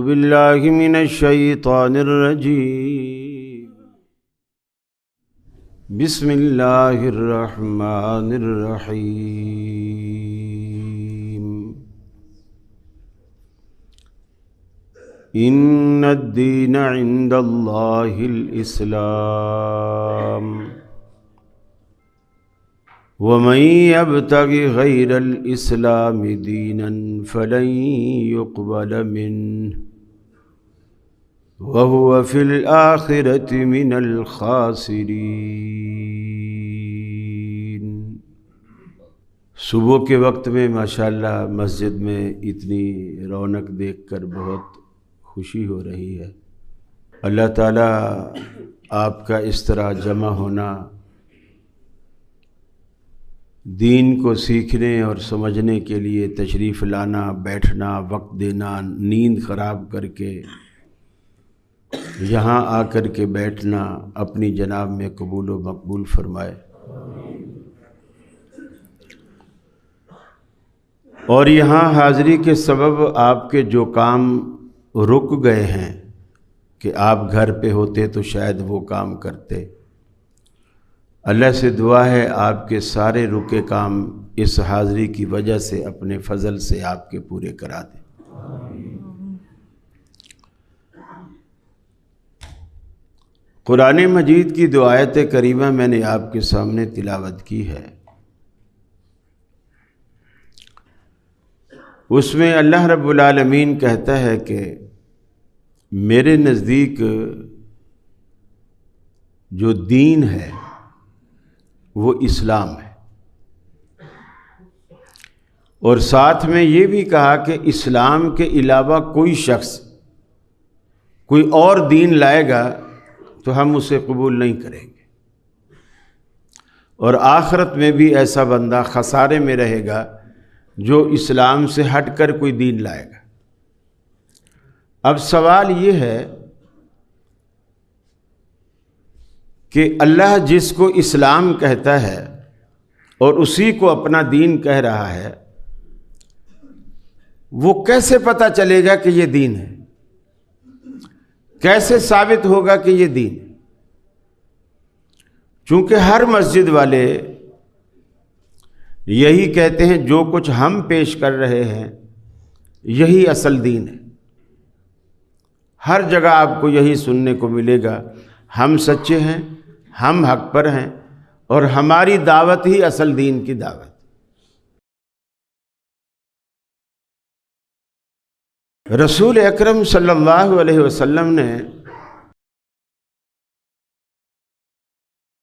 باللہ من الشیطان الرجیم بسم اللہ الرحمن الرحیم ان الدین عند اللہ الاسلام ومن يبتغ غير الإسلام دينا فلن يقبل منه وهو في الآخرة من الخاسرين۔ صبح کے وقت میں ماشاءاللہ مسجد میں اتنی رونق دیکھ کر بہت خوشی ہو رہی ہے۔ اللہ تعالیٰ آپ کا اس طرح جمع ہونا، دین کو سیکھنے اور سمجھنے کے لیے تشریف لانا، بیٹھنا، وقت دینا، نیند خراب کر کے یہاں آ کر کے بیٹھنا، اپنی جناب میں قبول و مقبول فرمائے۔ اور یہاں حاضری کے سبب آپ کے جو کام رک گئے ہیں کہ آپ گھر پہ ہوتے تو شاید وہ کام کرتے، اللہ سے دعا ہے آپ کے سارے رکے کام اس حاضری کی وجہ سے اپنے فضل سے آپ کے پورے کرا دیں۔ قرآن مجید کی دو آیت کریمہ میں نے آپ کے سامنے تلاوت کی ہے۔ اس میں اللہ رب العالمین کہتا ہے کہ میرے نزدیک جو دین ہے وہ اسلام ہے، اور ساتھ میں یہ بھی کہا کہ اسلام کے علاوہ کوئی شخص کوئی اور دین لائے گا تو ہم اسے قبول نہیں کریں گے، اور آخرت میں بھی ایسا بندہ خسارے میں رہے گا جو اسلام سے ہٹ کر کوئی دین لائے گا۔ اب سوال یہ ہے کہ اللہ جس کو اسلام کہتا ہے اور اسی کو اپنا دین کہہ رہا ہے، وہ کیسے پتہ چلے گا کہ یہ دین ہے؟ کیسے ثابت ہوگا کہ یہ دین ہے؟ چونکہ ہر مسجد والے یہی کہتے ہیں جو کچھ ہم پیش کر رہے ہیں یہی اصل دین ہے۔ ہر جگہ آپ کو یہی سننے کو ملے گا، ہم سچے ہیں، ہم حق پر ہیں، اور ہماری دعوت ہی اصل دین کی دعوت۔ رسول اکرم صلی اللہ علیہ وسلم نے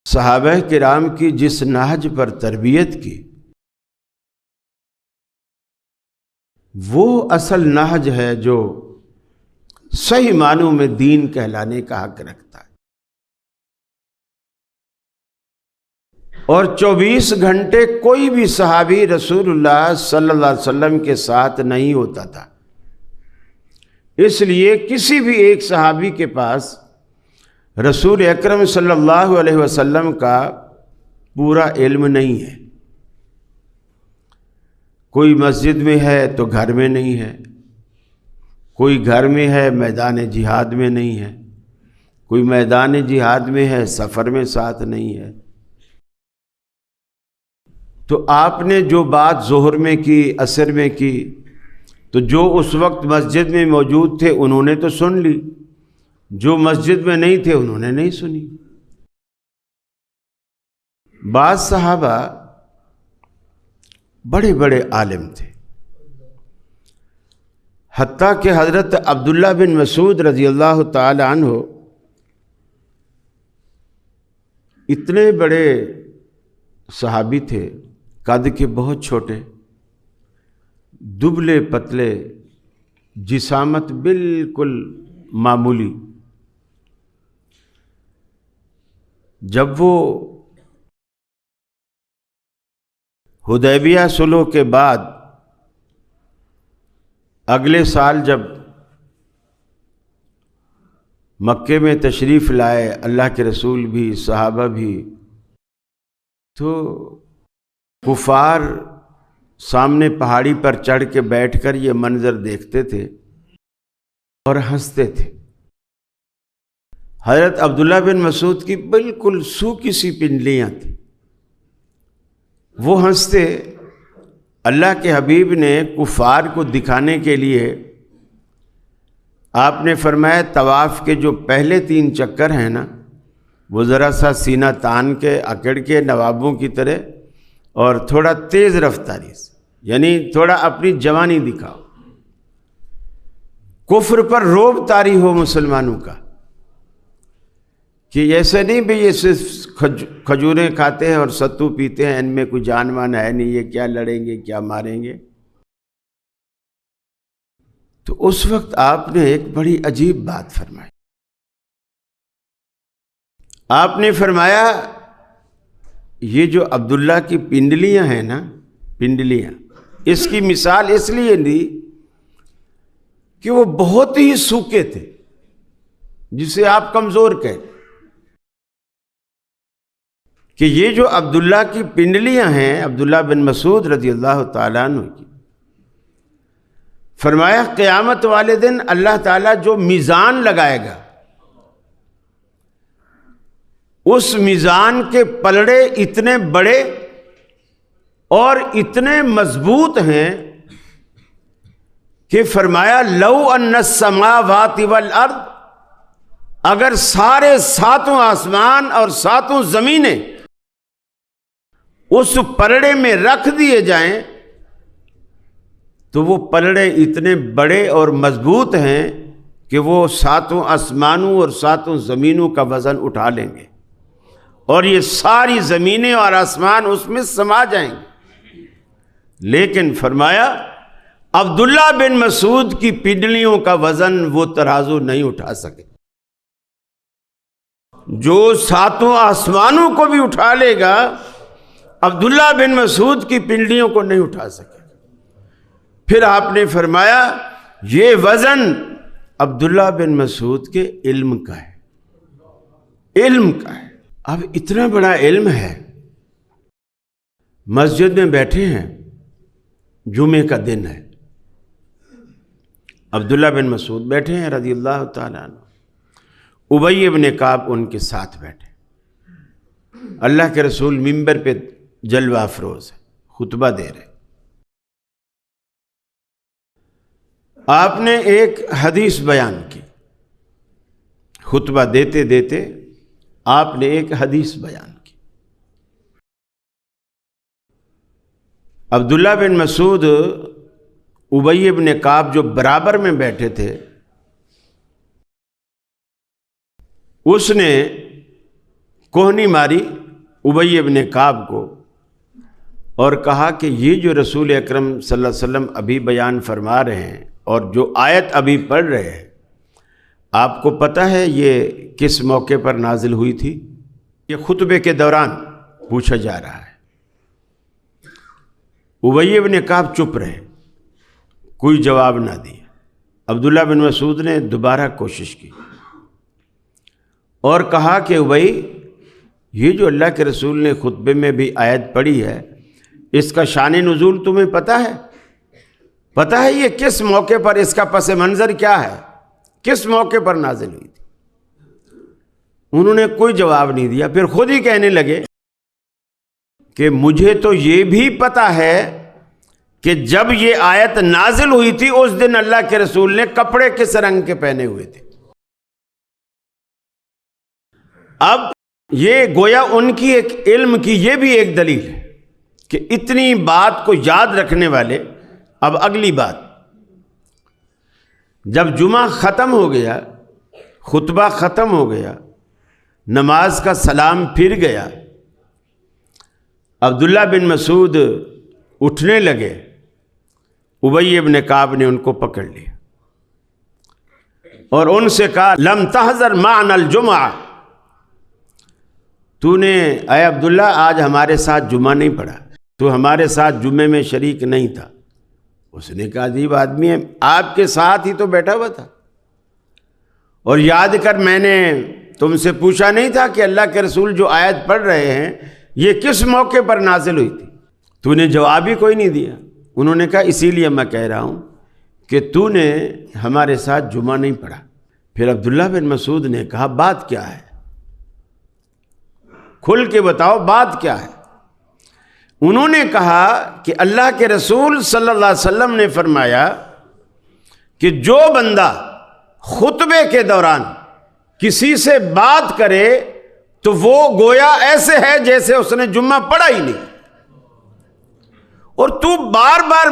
صحابہ کرام کی جس نہج پر تربیت کی، وہ اصل نہج ہے جو صحیح معنوں میں دین کہلانے کا حق رکھتا ہے۔ اور 24 گھنٹے کوئی بھی صحابی رسول اللہ صلی اللہ علیہ وسلم کے ساتھ نہیں ہوتا تھا، اس لیے کسی بھی ایک صحابی کے پاس رسول اکرم صلی اللہ علیہ وسلم کا پورا علم نہیں ہے۔ کوئی مسجد میں ہے تو گھر میں نہیں ہے، کوئی گھر میں ہے میدان جہاد میں نہیں ہے، کوئی میدان جہاد میں ہے سفر میں ساتھ نہیں ہے۔ تو آپ نے جو بات ظہر میں کی، عصر میں کی، تو جو اس وقت مسجد میں موجود تھے انہوں نے تو سن لی، جو مسجد میں نہیں تھے انہوں نے نہیں سنی۔ بعض صحابہ بڑے بڑے عالم تھے، حتیٰ کہ حضرت عبداللہ بن مسعود رضی اللہ تعالی عنہ اتنے بڑے صحابی تھے، قد کے بہت چھوٹے، دبلے پتلے، جسامت بالکل معمولی۔ جب وہ حدیبیہ صلح کے بعد اگلے سال جب مکے میں تشریف لائے، اللہ کے رسول بھی صحابہ بھی، تو کفار سامنے پہاڑی پر چڑھ کے بیٹھ کر یہ منظر دیکھتے تھے اور ہنستے تھے۔ حضرت عبداللہ بن مسعود کی بالکل سوکھی سی پنڈلیاں تھیں، وہ ہنستے۔ اللہ کے حبیب نے کفار کو دکھانے کے لیے آپ نے فرمایا طواف کے جو پہلے 3 چکر ہیں نا، وہ ذرا سا سینہ تان کے اکڑ کے نوابوں کی طرح اور تھوڑا تیز رفتاری سے، یعنی تھوڑا اپنی جوانی دکھاؤ، کفر پر روب طاری ہو مسلمانوں کا، کہ ایسے نہیں بھی یہ صرف کھجوریں کھاتے ہیں اور ستو پیتے ہیں، ان میں کوئی جان مان ہے نہیں، یہ کیا لڑیں گے کیا ماریں گے۔ تو اس وقت آپ نے ایک بڑی عجیب بات فرمائی۔ آپ نے فرمایا یہ جو عبداللہ کی پنڈلیاں ہیں نا، پنڈلیاں، اس کی مثال اس لیے دی کہ وہ بہت ہی سوکھے تھے، جسے آپ کمزور کہیں، کہ یہ جو عبداللہ کی پنڈلیاں ہیں، عبداللہ بن مسعود رضی اللہ تعالیٰ عنہ کی، فرمایا قیامت والے دن اللہ تعالیٰ جو میزان لگائے گا، اس میزان کے پلڑے اتنے بڑے اور اتنے مضبوط ہیں کہ فرمایا لو ان السماوات والارض، اگر سارے 7 آسمان اور 7 زمینیں اس پلڑے میں رکھ دیے جائیں تو وہ پلڑے اتنے بڑے اور مضبوط ہیں کہ وہ 7 آسمانوں اور 7 زمینوں کا وزن اٹھا لیں گے، اور یہ ساری زمینیں اور آسمان اس میں سما جائیں گے۔ لیکن فرمایا عبداللہ بن مسعود کی پنڈلیوں کا وزن وہ ترازو نہیں اٹھا سکے، جو 7 آسمانوں کو بھی اٹھا لے گا، عبداللہ بن مسعود کی پنڈلیوں کو نہیں اٹھا سکے۔ پھر آپ نے فرمایا یہ وزن عبداللہ بن مسعود کے علم کا ہے، علم کا ہے۔ اب اتنا بڑا علم ہے، مسجد میں بیٹھے ہیں، جمعے کا دن ہے، عبداللہ بن مسعود بیٹھے ہیں رضی اللہ تعالیٰ عنہ، ابی بن کعب ان کے ساتھ بیٹھے، اللہ کے رسول منبر پہ جلوہ افروز ہے، خطبہ دے رہے۔ آپ نے ایک حدیث بیان کی، خطبہ دیتے دیتے آپ نے ایک حدیث بیان کی۔ عبداللہ بن مسعود ابی بن کعب جو برابر میں بیٹھے تھے، اس نے کوہنی ماری ابی بن کعب کو اور کہا کہ یہ جو رسول اکرم صلی اللہ علیہ وسلم ابھی بیان فرما رہے ہیں اور جو آیت ابھی پڑھ رہے ہیں، آپ کو پتہ ہے یہ کس موقع پر نازل ہوئی تھی؟ یہ خطبے کے دوران پوچھا جا رہا ہے۔ ابی بن کعب چپ رہے، کوئی جواب نہ دیا۔ عبداللہ بن مسعود نے دوبارہ کوشش کی اور کہا کہ ابی، یہ جو اللہ کے رسول نے خطبے میں بھی آیت پڑھی ہے، اس کا شان نزول تمہیں پتہ ہے؟ پتہ ہے یہ کس موقع پر، اس کا پس منظر کیا ہے، کس موقع پر نازل ہوئی تھی؟ انہوں نے کوئی جواب نہیں دیا۔ پھر خود ہی کہنے لگے کہ مجھے تو یہ بھی پتہ ہے کہ جب یہ آیت نازل ہوئی تھی اس دن اللہ کے رسول نے کپڑے کس رنگ کے پہنے ہوئے تھے۔ اب یہ گویا ان کی ایک علم کی یہ بھی ایک دلیل ہے کہ اتنی بات کو یاد رکھنے والے۔ اب اگلی بات، جب جمعہ ختم ہو گیا، خطبہ ختم ہو گیا، نماز کا سلام پھر گیا، عبداللہ بن مسعود اٹھنے لگے، ابی بن کعب نے ان کو پکڑ لیا اور ان سے کہا لم تحضر معنا الجمعہ، تو نے اے عبداللہ آج ہمارے ساتھ جمعہ نہیں پڑھا، تو ہمارے ساتھ جمعے میں شریک نہیں تھا۔ اس نے کہا عجیب آدمی ہے، آپ کے ساتھ ہی تو بیٹھا ہوا تھا، اور یاد کر میں نے تم سے پوچھا نہیں تھا کہ اللہ کے رسول جو آیت پڑھ رہے ہیں یہ کس موقع پر نازل ہوئی تھی؟ تو نے جواب ہی کوئی نہیں دیا۔ انہوں نے کہا اسی لیے میں کہہ رہا ہوں کہ تو نے ہمارے ساتھ جمعہ نہیں پڑھا۔ پھر عبداللہ بن مسعود نے کہا بات کیا ہے، کھل کے بتاؤ بات کیا ہے۔ انہوں نے کہا کہ اللہ کے رسول صلی اللہ علیہ وسلم نے فرمایا کہ جو بندہ خطبے کے دوران کسی سے بات کرے تو وہ گویا ایسے ہے جیسے اس نے جمعہ پڑھا ہی نہیں، اور تو بار بار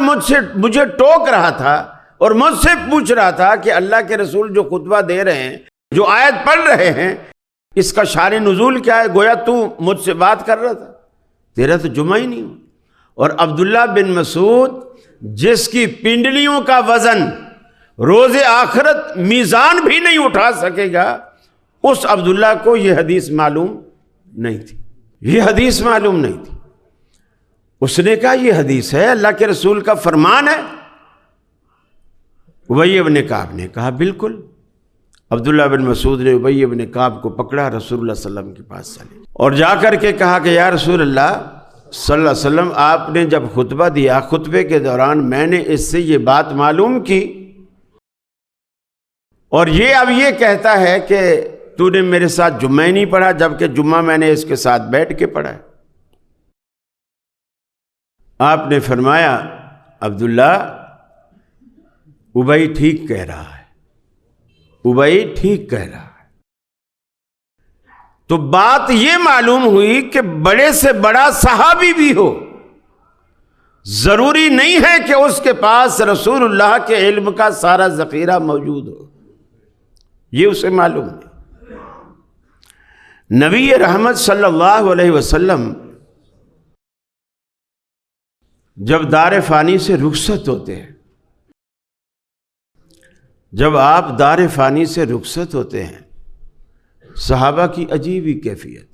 مجھے ٹوک رہا تھا اور مجھ سے پوچھ رہا تھا کہ اللہ کے رسول جو خطبہ دے رہے ہیں، جو آیت پڑھ رہے ہیں، اس کا شان نزول کیا ہے؟ گویا تو مجھ سے بات کر رہا تھا، تیرا تو جمعہ ہی نہیں۔ اور عبداللہ بن مسعود جس کی پنڈلیوں کا وزن روز آخرت میزان بھی نہیں اٹھا سکے گا، اس عبداللہ کو یہ حدیث معلوم نہیں تھی، یہ حدیث معلوم نہیں تھی۔ اس نے کہا یہ حدیث ہے، اللہ کے رسول کا فرمان ہے۔ ابی بن کعب نے کہا بالکل۔ عبداللہ بن مسعود نے ابی بن کعب کو پکڑا، رسول اللہ صلی اللہ علیہ وسلم کے پاس چلے اور جا کر کے کہا کہ یا رسول اللہ صلی اللہ علیہ وسلم، آپ نے جب خطبہ دیا، خطبے کے دوران میں نے اس سے یہ بات معلوم کی، اور یہ اب یہ کہتا ہے کہ تو نے میرے ساتھ جمعہ ہی نہیں پڑھا، جبکہ جمعہ میں نے اس کے ساتھ بیٹھ کے پڑھا ہے۔ آپ نے فرمایا عبداللہ، ابی ٹھیک کہہ رہا ہے، ابی ٹھیک کہہ رہا ہے۔ تو بات یہ معلوم ہوئی کہ بڑے سے بڑا صحابی بھی ہو، ضروری نہیں ہے کہ اس کے پاس رسول اللہ کے علم کا سارا ذخیرہ موجود ہو، یہ اسے معلوم ہے۔ نبی رحمت صلی اللہ علیہ وسلم جب دار فانی سے رخصت ہوتے ہیں، جب آپ دار فانی سے رخصت ہوتے ہیں، صحابہ کی عجیب ہی کیفیت۔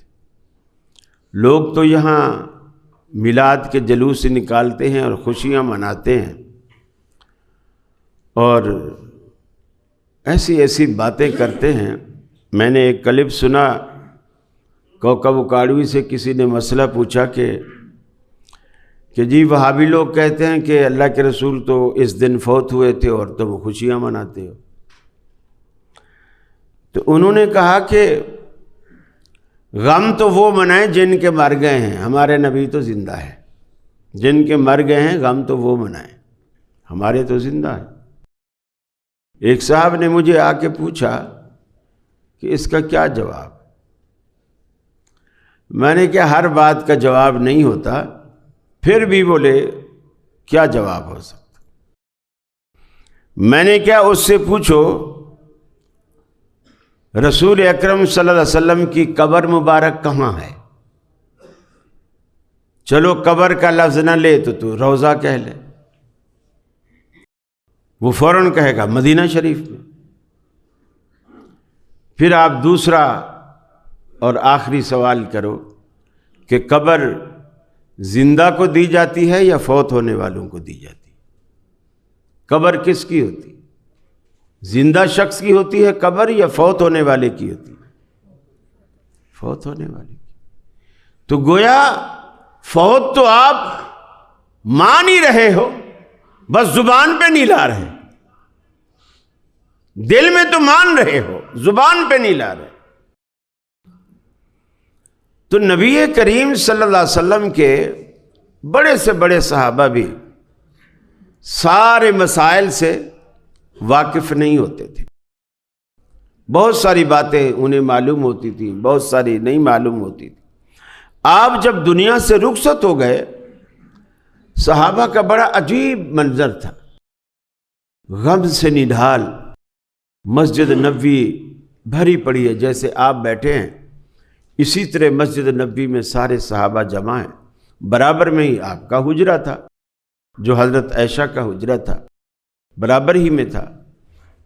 لوگ تو یہاں میلاد کے جلوس نکالتے ہیں اور خوشیاں مناتے ہیں اور ایسی ایسی باتیں کرتے ہیں۔ میں نے ایک کلپ سنا، کوکب اکاڑوی سے کسی نے مسئلہ پوچھا کہ جی وہابی لوگ کہتے ہیں کہ اللہ کے رسول تو اس دن فوت ہوئے تھے اور تم خوشیاں مناتے ہو۔ تو انہوں نے کہا کہ غم تو وہ منائیں جن کے مر گئے ہیں، ہمارے نبی تو زندہ ہے، جن کے مر گئے ہیں غم تو وہ منائیں، ہمارے تو زندہ ہے۔ ایک صاحب نے مجھے آ کے پوچھا کہ اس کا کیا جواب؟ میں نے کہا ہر بات کا جواب نہیں ہوتا، پھر بھی بولے کیا جواب ہو سکتا؟ میں نے کیا اس سے پوچھو رسول اکرم صلی اللہ علیہ وسلم کی قبر مبارک کہاں ہے؟ چلو قبر کا لفظ نہ لے تو روضہ کہہ لے، وہ فوراً کہے گا مدینہ شریف میں۔ پھر آپ دوسرا اور آخری سوال کرو کہ قبر زندہ کو دی جاتی ہے یا فوت ہونے والوں کو دی جاتی ہے؟ قبر کس کی ہوتی؟ زندہ شخص کی ہوتی ہے قبر یا فوت ہونے والے کی ہوتی ہے؟ فوت ہونے والے کی۔ تو گویا فوت تو آپ مان ہی رہے ہو، بس زبان پہ نہیں لا رہے، دل میں تو مان رہے ہو، زبان پہ نہیں لا رہے۔ تو نبی کریم صلی اللہ علیہ وسلم کے بڑے سے بڑے صحابہ بھی سارے مسائل سے واقف نہیں ہوتے تھے، بہت ساری باتیں انہیں معلوم ہوتی تھیں، بہت ساری نہیں معلوم ہوتی تھی۔ آپ جب دنیا سے رخصت ہو گئے، صحابہ کا بڑا عجیب منظر تھا، غم سے نڈھال مسجد نبوی بھری پڑی ہے، جیسے آپ بیٹھے ہیں اسی طرح مسجد نبوی میں سارے صحابہ جمع ہیں، برابر میں ہی آپ کا حجرہ تھا، جو حضرت عائشہ کا حجرہ تھا برابر ہی میں تھا،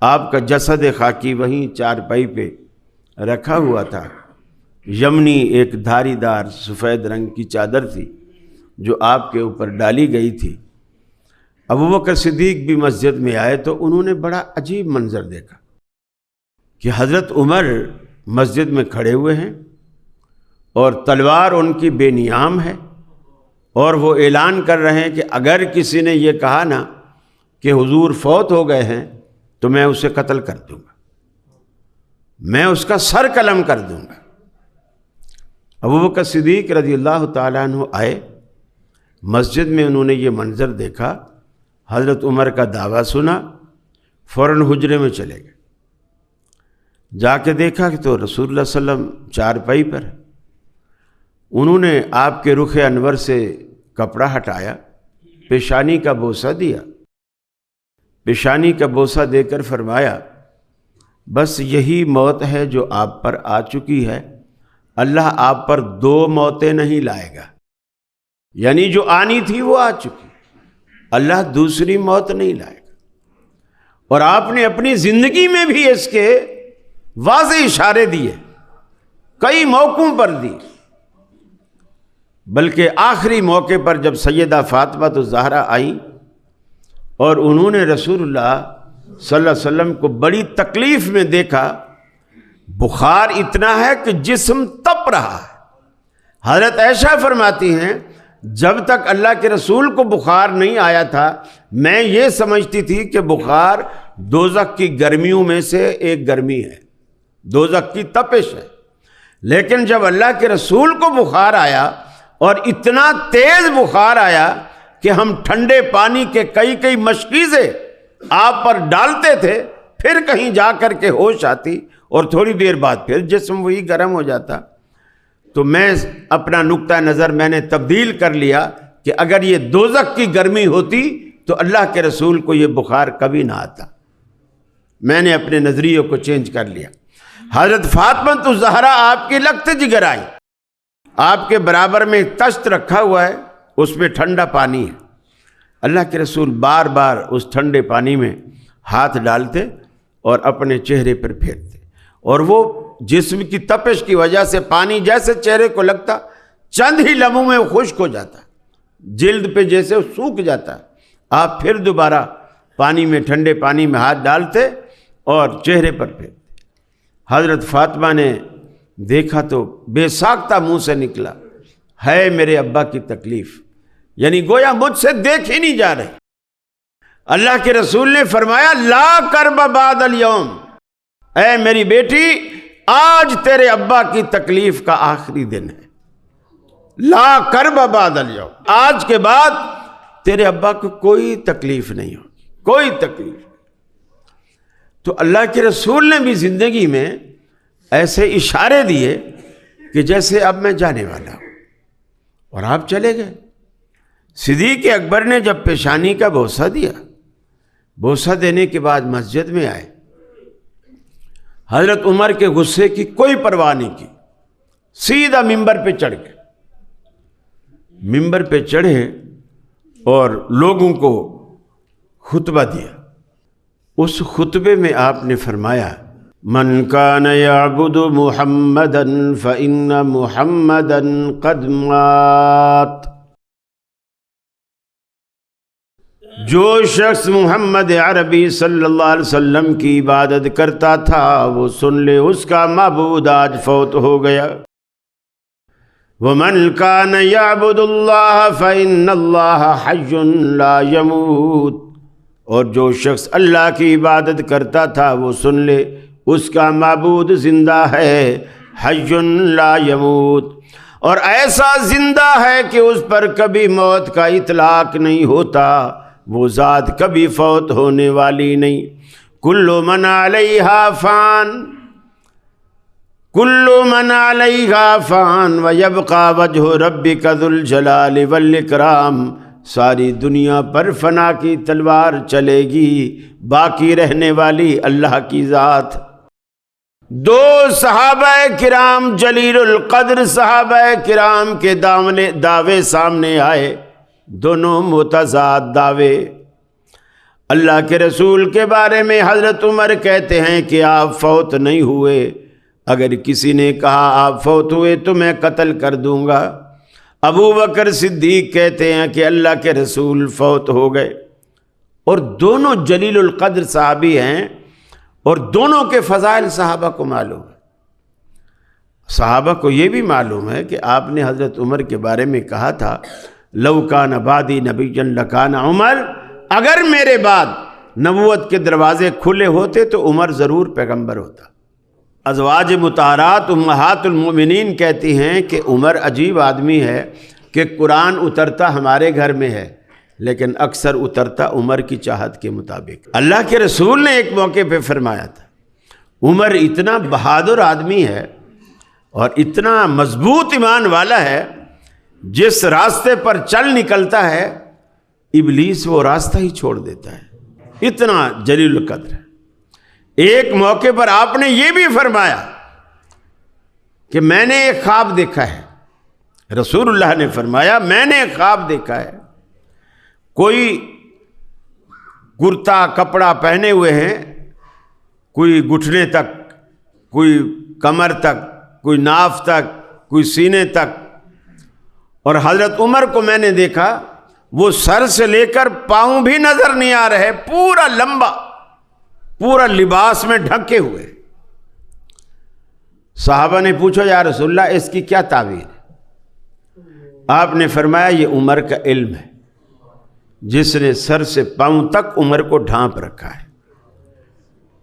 آپ کا جسد خاکی وہیں چارپائی پہ رکھا ہوا تھا، یمنی ایک دھاری دار سفید رنگ کی چادر تھی جو آپ کے اوپر ڈالی گئی تھی۔ ابوبکر صدیق بھی مسجد میں آئے تو انہوں نے بڑا عجیب منظر دیکھا کہ حضرت عمر مسجد میں کھڑے ہوئے ہیں اور تلوار ان کی بے نیام ہے، اور وہ اعلان کر رہے ہیں کہ اگر کسی نے یہ کہا نا کہ حضور فوت ہو گئے ہیں تو میں اسے قتل کر دوں گا، میں اس کا سر قلم کر دوں گا۔ ابوبکر صدیق رضی اللہ تعالیٰ عنہ آئے مسجد میں، انہوں نے یہ منظر دیکھا، حضرت عمر کا دعویٰ سنا، فوراً حجرے میں چلے گئے۔ جا کے دیکھا کہ تو رسول اللہ صلی اللہ علیہ وسلم چارپائی پر ہے۔ انہوں نے آپ کے رخ انور سے کپڑا ہٹایا، پیشانی کا بوسہ دیا، پیشانی کا بوسہ دے کر فرمایا بس یہی موت ہے جو آپ پر آ چکی ہے، اللہ آپ پر 2 موتیں نہیں لائے گا، یعنی جو آنی تھی وہ آ چکی، اللہ دوسری موت نہیں لائے گا۔ اور آپ نے اپنی زندگی میں بھی اس کے واضح اشارے دیے، کئی موقعوں پر دی، بلکہ آخری موقع پر جب سیدہ فاطمہ الزہرا آئیں اور انہوں نے رسول اللہ صلی اللہ علیہ وسلم کو بڑی تکلیف میں دیکھا، بخار اتنا ہے کہ جسم تپ رہا ہے۔ حضرت عائشہ فرماتی ہیں جب تک اللہ کے رسول کو بخار نہیں آیا تھا میں یہ سمجھتی تھی کہ بخار دوزخ کی گرمیوں میں سے ایک گرمی ہے، دوزخ کی تپش ہے، لیکن جب اللہ کے رسول کو بخار آیا اور اتنا تیز بخار آیا کہ ہم ٹھنڈے پانی کے کئی مشکیزیں آپ پر ڈالتے تھے، پھر کہیں جا کر کے ہوش آتی اور تھوڑی دیر بعد پھر جسم وہی گرم ہو جاتا، تو میں اپنا نقطہ نظر میں نے تبدیل کر لیا کہ اگر یہ دوزخ کی گرمی ہوتی تو اللہ کے رسول کو یہ بخار کبھی نہ آتا۔ میں نے اپنے نظریے کو چینج کر لیا۔ حضرت فاطمہ الزہرا آپ کی لخت جگر آئی، آپ کے برابر میں تشت رکھا ہوا ہے، اس میں ٹھنڈا پانی ہے، اللہ کے رسول بار بار اس ٹھنڈے پانی میں ہاتھ ڈالتے اور اپنے چہرے پر پھیرتے، اور وہ جسم کی تپش کی وجہ سے پانی جیسے چہرے کو لگتا چند ہی لمحوں میں خشک ہو جاتا، جلد پہ جیسے سوکھ جاتا، آپ پھر دوبارہ پانی میں ٹھنڈے پانی میں ہاتھ ڈالتے اور چہرے پر پھیرتے۔ حضرت فاطمہ نے دیکھا تو بے ساختہ منہ سے نکلا، ہے میرے ابا کی تکلیف، یعنی گویا مجھ سے دیکھ ہی نہیں جا رہی۔ اللہ کے رسول نے فرمایا لا کرب بعد اليوم، اے میری بیٹی آج تیرے ابا کی تکلیف کا آخری دن ہے، لا کرب بعد اليوم، آج کے بعد تیرے ابا کو کوئی تکلیف نہیں ہوگی، کوئی تکلیف۔ تو اللہ کے رسول نے بھی زندگی میں ایسے اشارے دیے کہ جیسے اب میں جانے والا ہوں، اور آپ چلے گئے۔ صدیق اکبر نے جب پیشانی کا بوسہ دیا، بوسہ دینے کے بعد مسجد میں آئے، حضرت عمر کے غصے کی کوئی پرواہ نہیں کی، سیدھا ممبر پہ چڑھ گئے، ممبر پہ چڑھے اور لوگوں کو خطبہ دیا۔ اس خطبے میں آپ نے فرمایا من کان یعبد محمدا فإن محمدا قد مات، جو شخص محمد عربی صلی اللہ علیہ وسلم کی عبادت کرتا تھا وہ سن لے اس کا معبود آج فوت ہو گیا۔ ومن کان یعبد اللہ فإن اللہ حی لا یموت، اور جو شخص اللہ کی عبادت کرتا تھا وہ سن لے اس کا معبود زندہ ہے، حی لا یموت، اور ایسا زندہ ہے کہ اس پر کبھی موت کا اطلاق نہیں ہوتا، وہ ذات کبھی فوت ہونے والی نہیں۔ کل من علیہا فان، کل من علیہا فان ویبقى وجہ ربک ذو الجلال والاکرام، ساری دنیا پر فنا کی تلوار چلے گی، باقی رہنے والی اللہ کی ذات۔ دو صحابہ کرام جلیل القدر صحابہ کرام کے دعوے سامنے آئے، دونوں متضاد دعوے۔ اللہ کے رسول کے بارے میں حضرت عمر کہتے ہیں کہ آپ فوت نہیں ہوئے، اگر کسی نے کہا آپ فوت ہوئے تو میں قتل کر دوں گا۔ ابو بکر صدیق کہتے ہیں کہ اللہ کے رسول فوت ہو گئے، اور دونوں جلیل القدر صحابی ہیں، اور دونوں کے فضائل صحابہ کو معلوم ہے۔ صحابہ کو یہ بھی معلوم ہے کہ آپ نے حضرت عمر کے بارے میں کہا تھا لو کان بعدی نبیا لکان عمر اگر میرے بعد نبوت کے دروازے کھلے ہوتے تو عمر ضرور پیغمبر ہوتا۔ ازواج مطہرات امہات المؤمنین کہتی ہیں کہ عمر عجیب آدمی ہے کہ قرآن اترتا ہمارے گھر میں ہے لیکن اکثر اترتا عمر کی چاہت کے مطابق۔ اللہ کے رسول نے ایک موقع پہ فرمایا تھا عمر اتنا بہادر آدمی ہے اور اتنا مضبوط ایمان والا ہے، جس راستے پر چل نکلتا ہے ابلیس وہ راستہ ہی چھوڑ دیتا ہے، اتنا جلیل القدر ہے۔ ایک موقع پر آپ نے یہ بھی فرمایا کہ میں نے ایک خواب دیکھا ہے، رسول اللہ نے فرمایا میں نے ایک خواب دیکھا ہے، کوئی کرتا کپڑا پہنے ہوئے ہیں، کوئی گھٹنے تک، کوئی کمر تک، کوئی ناف تک، کوئی سینے تک، اور حضرت عمر کو میں نے دیکھا وہ سر سے لے کر پاؤں بھی نظر نہیں آ رہے، پورا لمبا، پورا لباس میں ڈھکے ہوئے۔ صحابہ نے پوچھا یا رسول اللہ اس کی کیا تعبیر ہے؟ آپ نے فرمایا یہ عمر کا علم ہے، جس نے سر سے پاؤں تک عمر کو ڈھانپ رکھا ہے۔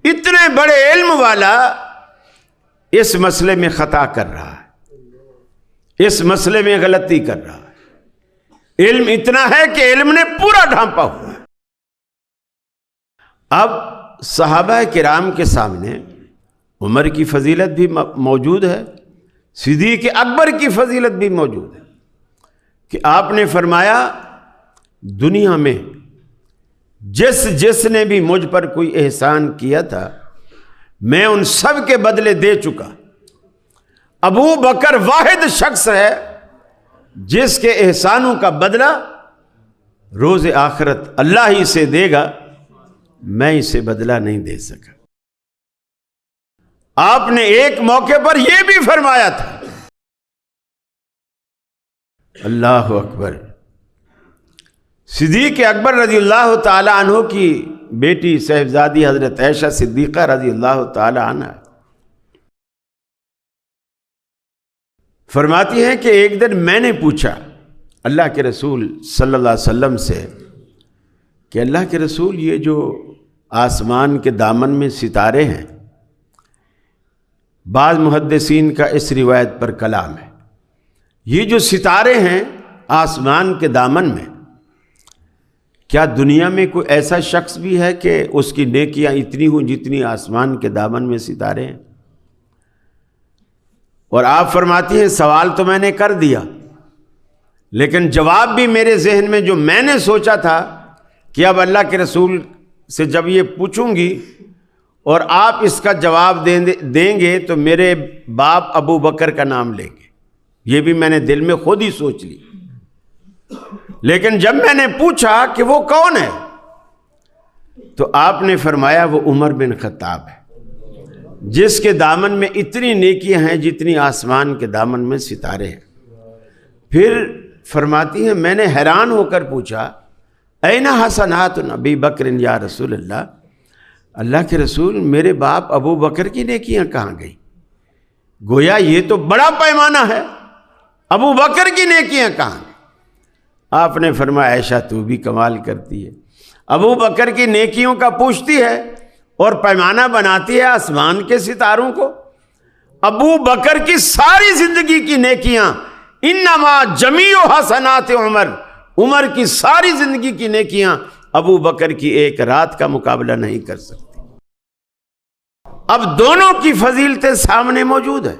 اتنے بڑے علم والا اس مسئلے میں خطا کر رہا ہے، اس مسئلے میں غلطی کر رہا ہے۔ علم اتنا ہے کہ علم نے پورا ڈھانپا ہوا ہے۔ اب صحابہ کرام کے سامنے عمر کی فضیلت بھی موجود ہے، صدیق اکبر کی فضیلت بھی موجود ہے کہ آپ نے فرمایا دنیا میں جس نے بھی مجھ پر کوئی احسان کیا تھا میں ان سب کے بدلے دے چکا۔ ابو بکر واحد شخص ہے جس کے احسانوں کا بدلہ روز آخرت اللہ ہی سے دے گا، میں اسے بدلہ نہیں دے سکا۔ آپ نے ایک موقع پر یہ بھی فرمایا تھا، اللہ اکبر، صدیق اکبر رضی اللہ تعالی عنہ کی بیٹی صاحبزادی حضرت عائشہ صدیقہ رضی اللہ تعالی عنہ فرماتی ہیں کہ ایک دن میں نے پوچھا اللہ کے رسول صلی اللہ علیہ وسلم سے کہ اللہ کے رسول یہ جو آسمان کے دامن میں ستارے ہیں، بعض محدثین کا اس روایت پر کلام ہے، یہ جو ستارے ہیں آسمان کے دامن میں، کیا دنیا میں کوئی ایسا شخص بھی ہے کہ اس کی نیکیاں اتنی ہوں جتنی آسمان کے دامن میں ستارے ہیں؟ اور آپ فرماتی ہیں سوال تو میں نے کر دیا لیکن جواب بھی میرے ذہن میں جو میں نے سوچا تھا کہ اب اللہ کے رسول سے جب یہ پوچھوں گی اور آپ اس کا جواب دیں گے تو میرے باپ ابو بکر کا نام لیں گے، یہ بھی میں نے دل میں خود ہی سوچ لی۔ لیکن جب میں نے پوچھا کہ وہ کون ہے تو آپ نے فرمایا وہ عمر بن خطاب ہے، جس کے دامن میں اتنی نیکیاں ہیں جتنی آسمان کے دامن میں ستارے ہیں۔ پھر فرماتی ہیں میں نے حیران ہو کر پوچھا این حسنات ابی بکر یا رسول اللہ، اللہ کے رسول میرے باپ ابو بکر کی نیکیاں کہاں گئی؟ گویا یہ تو بڑا پیمانہ ہے، ابو بکر کی نیکیاں کہاں گئی؟ آپ نے فرمایا عائشہ تو بھی کمال کرتی ہے، ابو بکر کی نیکیوں کا پوچھتی ہے اور پیمانہ بناتی ہے آسمان کے ستاروں کو۔ ابو بکر کی ساری زندگی کی نیکیاں انما جمیع حسنات عمر، عمر کی ساری زندگی کی نیکیاں ابو بکر کی ایک رات کا مقابلہ نہیں کر سکتی۔ اب دونوں کی فضیلتیں سامنے موجود ہیں۔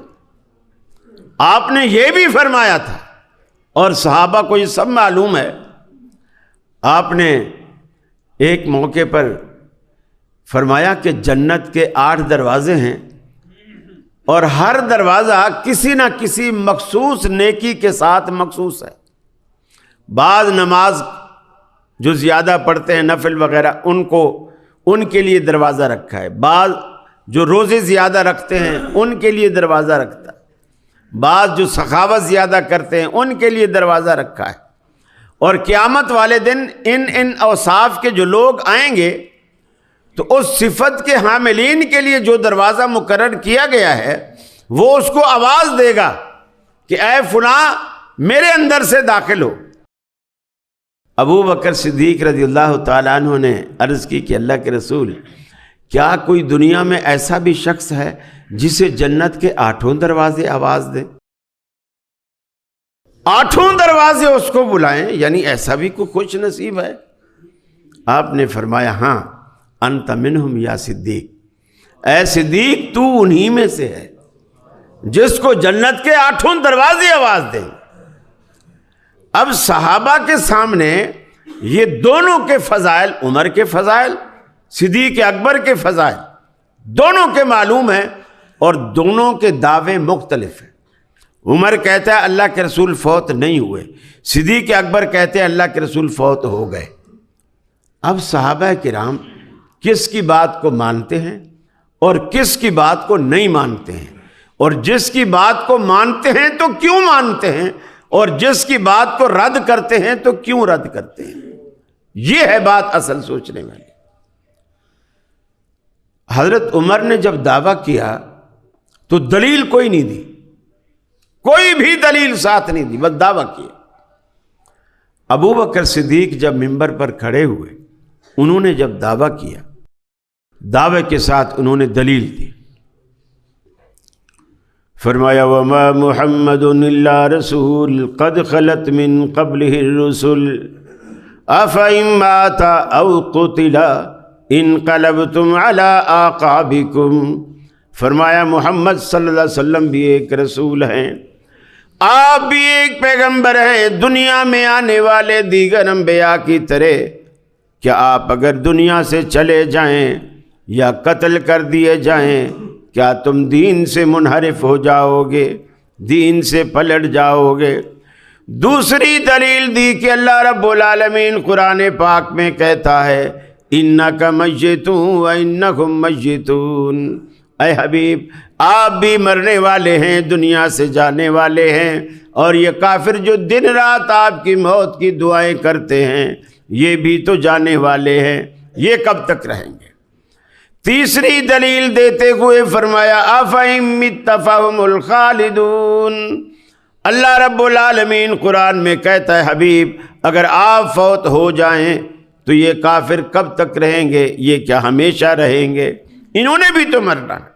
آپ نے یہ بھی فرمایا تھا اور صحابہ کو یہ سب معلوم ہے، آپ نے ایک موقع پر فرمایا کہ جنت کے 8 دروازے ہیں اور ہر دروازہ کسی نہ کسی مخصوص نیکی کے ساتھ مخصوص ہے۔ بعض نماز جو زیادہ پڑھتے ہیں نفل وغیرہ ان کے لیے دروازہ رکھا ہے، بعض جو روزے زیادہ رکھتے ہیں ان کے لیے دروازہ رکھتا ہے، بعض جو سخاوت زیادہ کرتے ہیں ان کے لیے دروازہ رکھا ہے۔ اور قیامت والے دن ان اوصاف کے جو لوگ آئیں گے تو اس صفت کے حاملین کے لیے جو دروازہ مقرر کیا گیا ہے وہ اس کو آواز دے گا کہ اے فلاں میرے اندر سے داخل ہو۔ ابو بکر صدیق رضی اللہ تعالیٰ عنہ نے عرض کی کہ اللہ کے رسول، کیا کوئی دنیا میں ایسا بھی شخص ہے جسے جنت کے 8 دروازے آواز دیں؟ 8 دروازے اس کو بلائیں، یعنی ایسا بھی کوئی خوش نصیب ہے؟ آپ نے فرمایا ہاں، انت منہم یا صدیق، اے صدیق تو انہی میں سے ہے جس کو جنت کے 8 دروازے آواز دیں۔ اب صحابہ کے سامنے یہ دونوں کے فضائل، عمر کے فضائل، صدیق اکبر کے فضائل، دونوں کے معلوم ہیں اور دونوں کے دعوے مختلف ہیں۔ عمر کہتا ہے اللہ کے رسول فوت نہیں ہوئے، صدیق اکبر کہتے ہیں اللہ کے رسول فوت ہو گئے۔ اب صحابہ کرام کس کی بات کو مانتے ہیں اور کس کی بات کو نہیں مانتے ہیں، اور جس کی بات کو مانتے ہیں تو کیوں مانتے ہیں، اور جس کی بات کو رد کرتے ہیں تو کیوں رد کرتے ہیں، یہ ہے بات اصل سوچنے والی۔ حضرت عمر نے جب دعویٰ کیا تو دلیل کوئی نہیں دی، کوئی بھی دلیل ساتھ نہیں دی، بس دعویٰ کیا۔ ابو بکر صدیق جب منبر پر کھڑے ہوئے، انہوں نے جب دعویٰ کیا، دعوے کے ساتھ انہوں نے دلیل دی۔ فرمایا وما محمد الا رسول قد خلت من قبله الرسل افإن مات او قتل انقلبتم على اعقابكم۔ فرمایا محمد صلی اللہ علیہ وسلم بھی ایک رسول ہیں، آپ بھی ایک پیغمبر ہیں، دنیا میں آنے والے دیگر انبیاء کی طرح۔ کیا آپ اگر دنیا سے چلے جائیں یا قتل کر دیے جائیں، کیا تم دین سے منحرف ہو جاؤ گے، دین سے پلٹ جاؤ گے؟ دوسری دلیل دی کہ اللہ رب العالمین قرآن پاک میں کہتا ہے انک میتون وانکم میتون، اے حبیب آپ بھی مرنے والے ہیں، دنیا سے جانے والے ہیں، اور یہ کافر جو دن رات آپ کی موت کی دعائیں کرتے ہیں یہ بھی تو جانے والے ہیں، یہ کب تک رہیں گے؟ تیسری دلیل دیتے ہوئے فرمایا افإن مت فهم الخالدون، اللہ رب العالمین قرآن میں کہتا ہے حبیب اگر آپ فوت ہو جائیں تو یہ کافر کب تک رہیں گے، یہ کیا ہمیشہ رہیں گے؟ انہوں نے بھی تو مرنا ہے۔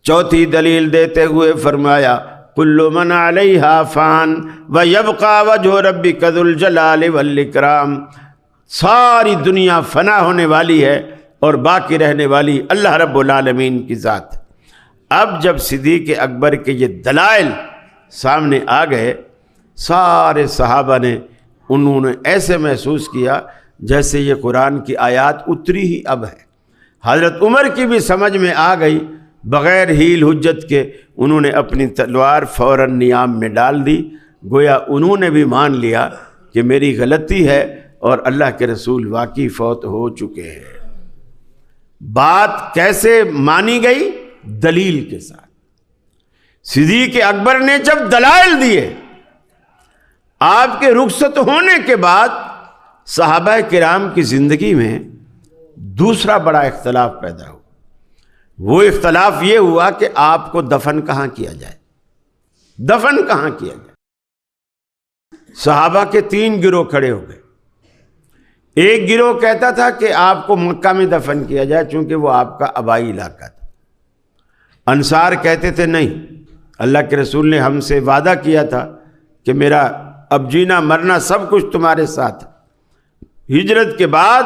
چوتھی دلیل دیتے ہوئے فرمایا کل من علیہا فان ویبقى وجہ ربک ذو الجلال والاکرام، ساری دنیا فنا ہونے والی ہے اور باقی رہنے والی اللہ رب العالمین کی ذات۔ اب جب صدیق اکبر کے یہ دلائل سامنے آ گئے، سارے صحابہ نے انہوں نے ایسے محسوس کیا جیسے یہ قرآن کی آیات اتری ہی اب ہے۔ حضرت عمر کی بھی سمجھ میں آ گئی، بغیر ہیل حجت کے انہوں نے اپنی تلوار فوراً نیام میں ڈال دی، گویا انہوں نے بھی مان لیا کہ میری غلطی ہے اور اللہ کے رسول واقعی فوت ہو چکے ہیں۔ بات کیسے مانی گئی؟ دلیل کے ساتھ۔ صدیق اکبر نے جب دلائل دیے، آپ کے رخصت ہونے کے بعد صحابہ کرام کی زندگی میں دوسرا بڑا اختلاف پیدا ہوا۔ وہ اختلاف یہ ہوا کہ آپ کو دفن کہاں کیا جائے، دفن کہاں کیا جائے۔ صحابہ کے 3 گروہ کھڑے ہو گئے۔ ایک گروہ کہتا تھا کہ آپ کو مکہ میں دفن کیا جائے چونکہ وہ آپ کا آبائی علاقہ تھا۔ انصار کہتے تھے نہیں، اللہ کے رسول نے ہم سے وعدہ کیا تھا کہ میرا اب جینا مرنا سب کچھ تمہارے ساتھ ہے۔ ہجرت کے بعد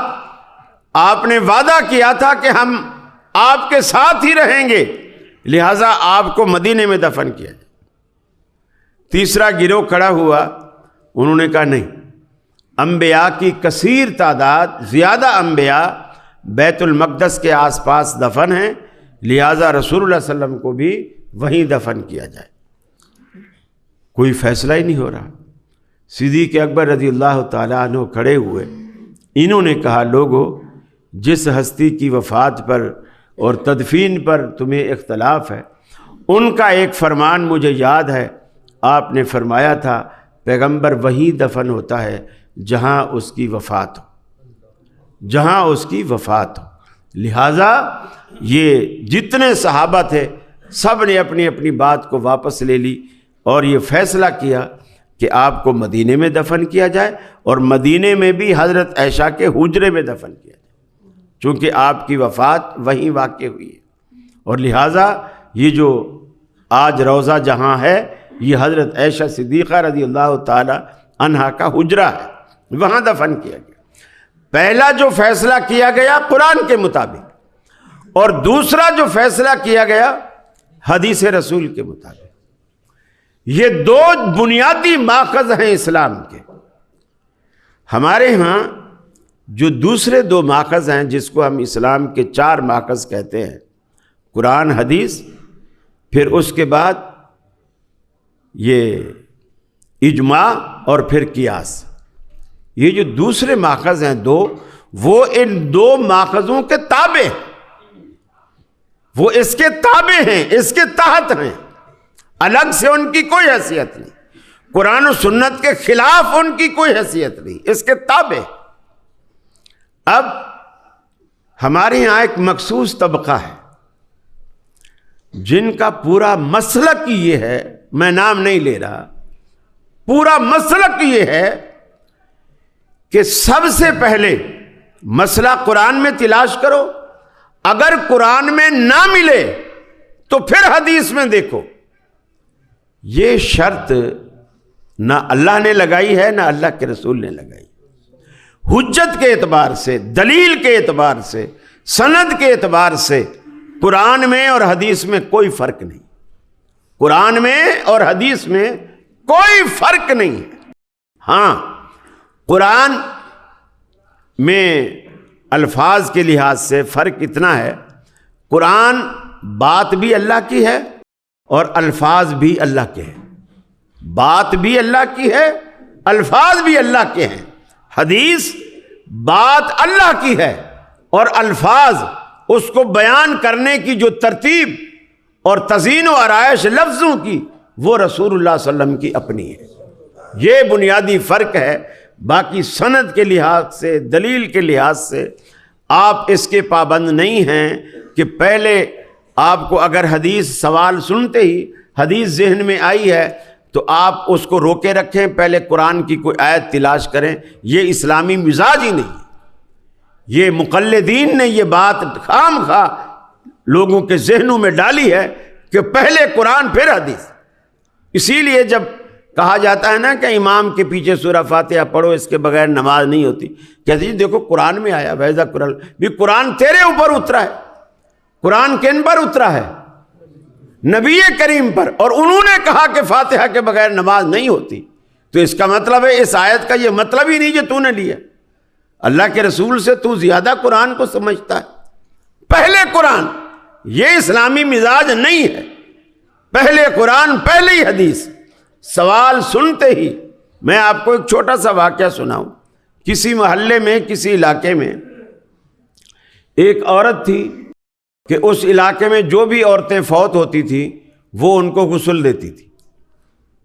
آپ نے وعدہ کیا تھا کہ ہم آپ کے ساتھ ہی رہیں گے، لہٰذا آپ کو مدینے میں دفن کیا جائے۔ تیسرا گروہ کھڑا ہوا، انہوں نے کہا نہیں، انبیاء کی کثیر تعداد، زیادہ انبیاء بیت المقدس کے آس پاس دفن ہیں، لہٰذا رسول اللہ صلی اللہ علیہ وسلم کو بھی وہیں دفن کیا جائے۔ کوئی فیصلہ ہی نہیں ہو رہا۔ صدیق اکبر رضی اللہ تعالیٰ عنہ کھڑے ہوئے، انہوں نے کہا لوگو، جس ہستی کی وفات پر اور تدفین پر تمہیں اختلاف ہے، ان کا ایک فرمان مجھے یاد ہے، آپ نے فرمایا تھا پیغمبر وہیں دفن ہوتا ہے جہاں اس کی وفات ہو، جہاں اس کی وفات ہو۔ لہٰذا یہ جتنے صحابہ تھے سب نے اپنی اپنی بات کو واپس لے لی اور یہ فیصلہ کیا کہ آپ کو مدینے میں دفن کیا جائے اور مدینے میں بھی حضرت عائشہ کے حجرے میں دفن کیا جائے، چونکہ آپ کی وفات وہیں واقع ہوئی ہے، اور لہٰذا یہ جو آج روضہ جہاں ہے یہ حضرت عائشہ صدیقہ رضی اللہ تعالی عنہا کا حجرہ ہے، وہاں دفن کیا گیا۔ پہلا جو فیصلہ کیا گیا قرآن کے مطابق، اور دوسرا جو فیصلہ کیا گیا حدیث رسول کے مطابق۔ یہ دو بنیادی ماخذ ہیں اسلام کے۔ ہمارے ہاں جو دوسرے دو ماخذ ہیں جس کو ہم اسلام کے 4 ماخذ کہتے ہیں، قرآن، حدیث، پھر اس کے بعد یہ اجماع اور پھر قیاس، یہ جو دوسرے ماخذ ہیں دو، وہ ان دو ماخذوں کے تابع ہیں، وہ اس کے تابع ہیں، اس کے تحت ہیں، الگ سے ان کی کوئی حیثیت نہیں، قرآن و سنت کے خلاف ان کی کوئی حیثیت نہیں، اس کے تابع۔ اب ہمارے یہاں ایک مخصوص طبقہ ہے جن کا پورا مسلک یہ ہے، میں نام نہیں لے رہا، پورا مسلک یہ ہے کہ سب سے پہلے مسئلہ قرآن میں تلاش کرو، اگر قرآن میں نہ ملے تو پھر حدیث میں دیکھو۔ یہ شرط نہ اللہ نے لگائی ہے نہ اللہ کے رسول نے لگائی، حجت کے اعتبار سے، دلیل کے اعتبار سے، سند کے اعتبار سے قرآن میں اور حدیث میں کوئی فرق نہیں، قرآن میں اور حدیث میں کوئی فرق نہیں ہے۔ ہاں، قرآن میں الفاظ کے لحاظ سے فرق اتنا ہے، قرآن بات بھی اللہ کی ہے اور الفاظ بھی اللہ کے ہیں، بات بھی اللہ کی ہے، الفاظ بھی اللہ کے ہیں۔ حدیث بات اللہ کی ہے اور الفاظ، اس کو بیان کرنے کی جو ترتیب اور تزیین و آرائش لفظوں کی، وہ رسول اللہ صلی اللہ علیہ وسلم کی اپنی ہے۔ یہ بنیادی فرق ہے۔ باقی سند کے لحاظ سے، دلیل کے لحاظ سے آپ اس کے پابند نہیں ہیں کہ پہلے آپ کو اگر حدیث سوال سنتے ہی حدیث ذہن میں آئی ہے تو آپ اس کو روکے رکھیں، پہلے قرآن کی کوئی آیت تلاش کریں۔ یہ اسلامی مزاج ہی نہیں ہے۔ یہ مقلدین نے یہ بات خام خواہ لوگوں کے ذہنوں میں ڈالی ہے کہ پہلے قرآن پھر حدیث۔ اسی لیے جب کہا جاتا ہے نا کہ امام کے پیچھے سورہ فاتحہ پڑھو، اس کے بغیر نماز نہیں ہوتی، کہتے جی دیکھو قرآن میں آیا، وَإِذَا قُرِئَ بھی قرآن تیرے اوپر اترا ہے، قرآن کن پر اترا ہے؟ نبی کریم پر، اور انہوں نے کہا کہ فاتحہ کے بغیر نماز نہیں ہوتی، تو اس کا مطلب ہے اس آیت کا یہ مطلب ہی نہیں جو تو نے لیا۔ اللہ کے رسول سے تو زیادہ قرآن کو سمجھتا ہے۔ پہلے قرآن، یہ اسلامی مزاج نہیں ہے۔ پہلے قرآن پہلے ہی حدیث۔ سوال سنتے ہی میں آپ کو ایک چھوٹا سا واقعہ سناؤں۔ کسی محلے میں، کسی علاقے میں ایک عورت تھی کہ اس علاقے میں جو بھی عورتیں فوت ہوتی تھیں وہ ان کو غسل دیتی تھی،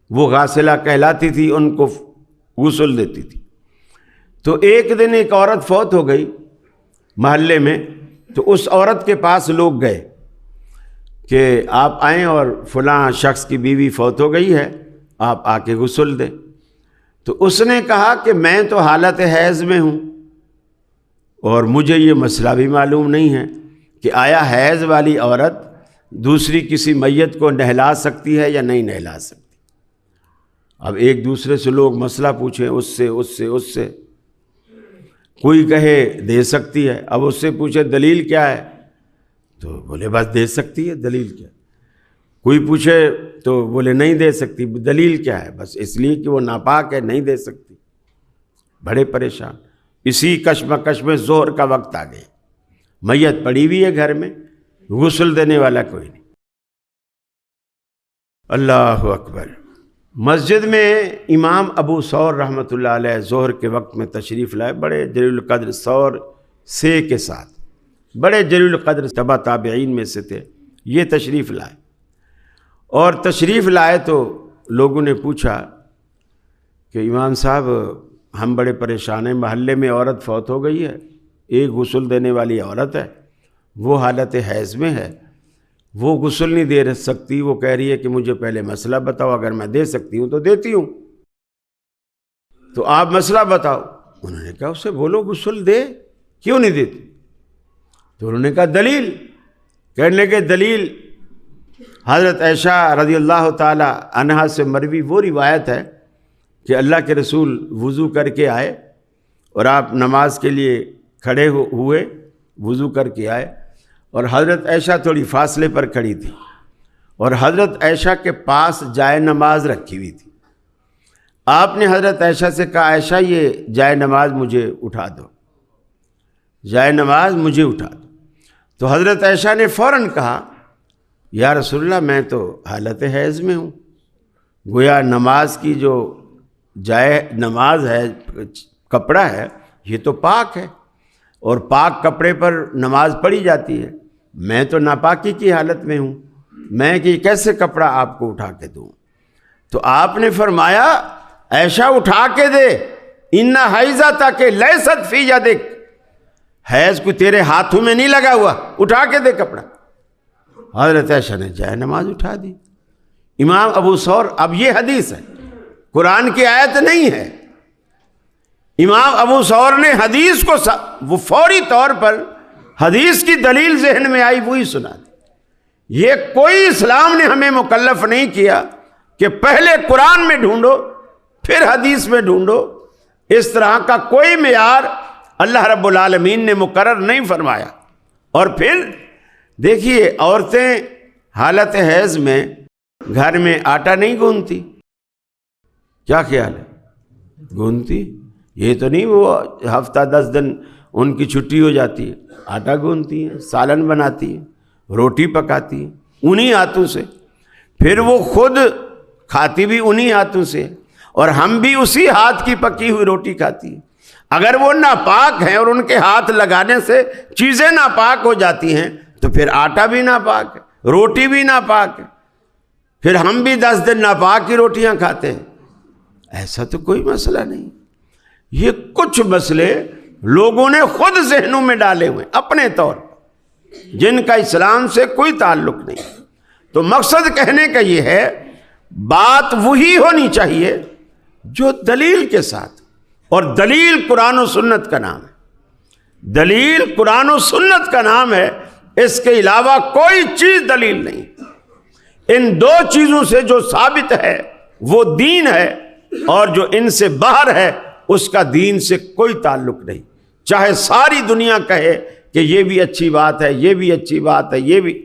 وہ غاسلہ کہلاتی تھی، ان کو غسل دیتی تھی۔ تو ایک دن ایک عورت فوت ہو گئی محلے میں، تو اس عورت کے پاس لوگ گئے کہ آپ آئیں اور فلاں شخص کی بیوی فوت ہو گئی ہے، آپ آ کے غسل دیں۔ تو اس نے کہا کہ میں تو حالت حیض میں ہوں اور مجھے یہ مسئلہ بھی معلوم نہیں ہے کہ آیا حیض والی عورت دوسری کسی میت کو نہلا سکتی ہے یا نہیں نہلا سکتی۔ اب ایک دوسرے سے لوگ مسئلہ پوچھیں، اس سے کوئی کہے دے سکتی ہے، اب اس سے پوچھے دلیل کیا ہے تو بولے بس دے سکتی ہے، دلیل کیا؟ کوئی پوچھے تو بولے نہیں دے سکتی، دلیل کیا ہے؟ بس اس لیے کہ وہ ناپاک ہے، نہیں دے سکتی۔ بڑے پریشان، اسی کشمکش میں ظہر کا وقت آ گیا، میت پڑی ہوئی ہے گھر میں، غسل دینے والا کوئی نہیں۔ اللہ اکبر۔ مسجد میں امام ابو ثور رحمۃ اللہ علیہ ظہر کے وقت میں تشریف لائے، بڑے جلیل القدر، ثور سے کے ساتھ، بڑے جلیل القدر تبع تابعین میں سے تھے، یہ تشریف لائے۔ اور تشریف لائے تو لوگوں نے پوچھا کہ امام صاحب ہم بڑے پریشان ہیں، محلے میں عورت فوت ہو گئی ہے، ایک غسل دینے والی عورت ہے، وہ حالت حیض میں ہے، وہ غسل نہیں دے سکتی، وہ کہہ رہی ہے کہ مجھے پہلے مسئلہ بتاؤ، اگر میں دے سکتی ہوں تو دیتی ہوں۔ تو آپ مسئلہ بتاؤ۔ انہوں نے کہا اسے بولو غسل دے، کیوں نہیں دیتی؟ تو انہوں نے کہا دلیل، کہنے کے دلیل حضرت عائشہ رضی اللہ تعالی عنہا سے مروی وہ روایت ہے کہ اللہ کے رسول وضو کر کے آئے اور آپ نماز کے لیے کھڑے ہوئے، وضو کر کے آئے، اور حضرت عائشہ تھوڑی فاصلے پر کھڑی تھی، اور حضرت عائشہ کے پاس جائے نماز رکھی ہوئی تھی۔ آپ نے حضرت عائشہ سے کہا عائشہ یہ جائے نماز مجھے اٹھا دو، جائے نماز مجھے اٹھا دو۔ تو حضرت عائشہ نے فوراً کہا یا رسول اللہ میں تو حالت حیض میں ہوں، گویا نماز کی جو جائے نماز ہے، کپڑا ہے، یہ تو پاک ہے، اور پاک کپڑے پر نماز پڑھی جاتی ہے، میں تو ناپاکی کی حالت میں ہوں، میں کہ کیسے کپڑا آپ کو اٹھا کے دوں؟ تو آپ نے فرمایا عائشہ اٹھا کے دے، ان حیضہ تک لیست فی یدک، حیض کو تیرے ہاتھوں میں نہیں لگا ہوا، اٹھا کے دے کپڑا۔ حضرت عائشہ نے جائے نماز اٹھا دی۔ امام ابو ثور، اب یہ حدیث ہے، قرآن کی آیت نہیں ہے، امام ابو ثور نے حدیث کو وہ فوری طور پر حدیث کی دلیل ذہن میں آئی وہی سنا دی۔ یہ کوئی اسلام نے ہمیں مکلف نہیں کیا کہ پہلے قرآن میں ڈھونڈو پھر حدیث میں ڈھونڈو، اس طرح کا کوئی معیار اللہ رب العالمین نے مقرر نہیں فرمایا۔ اور پھر دیکھیے عورتیں حالت حیض میں گھر میں آٹا نہیں گوندتی، کیا خیال ہے؟ گوندتی؟ یہ تو نہیں وہ ہفتہ 10 دن ان کی چھٹی ہو جاتی ہے، آٹا گوندتی ہیں، سالن بناتی ہیں، روٹی پکاتی ہیں انہی ہاتھوں سے، پھر وہ خود کھاتی بھی انہی ہاتھوں سے، اور ہم بھی اسی ہاتھ کی پکی ہوئی روٹی کھاتی ہیں۔ اگر وہ ناپاک ہیں اور ان کے ہاتھ لگانے سے چیزیں ناپاک ہو جاتی ہیں تو پھر آٹا بھی ناپاک ہے، روٹی بھی ناپاک ہے، پھر ہم بھی 10 دن ناپاک کی روٹیاں کھاتے ہیں۔ ایسا تو کوئی مسئلہ نہیں، یہ کچھ مسئلے لوگوں نے خود ذہنوں میں ڈالے ہوئے اپنے طور پر، جن کا اسلام سے کوئی تعلق نہیں۔ تو مقصد کہنے کا یہ ہے بات وہی ہونی چاہیے جو دلیل کے ساتھ، اور دلیل قرآن و سنت کا نام ہے، دلیل قرآن و سنت کا نام ہے، اس کے علاوہ کوئی چیز دلیل نہیں۔ ان دو چیزوں سے جو ثابت ہے وہ دین ہے، اور جو ان سے باہر ہے اس کا دین سے کوئی تعلق نہیں، چاہے ساری دنیا کہے کہ یہ بھی اچھی بات ہے، یہ بھی اچھی بات ہے، یہ بھی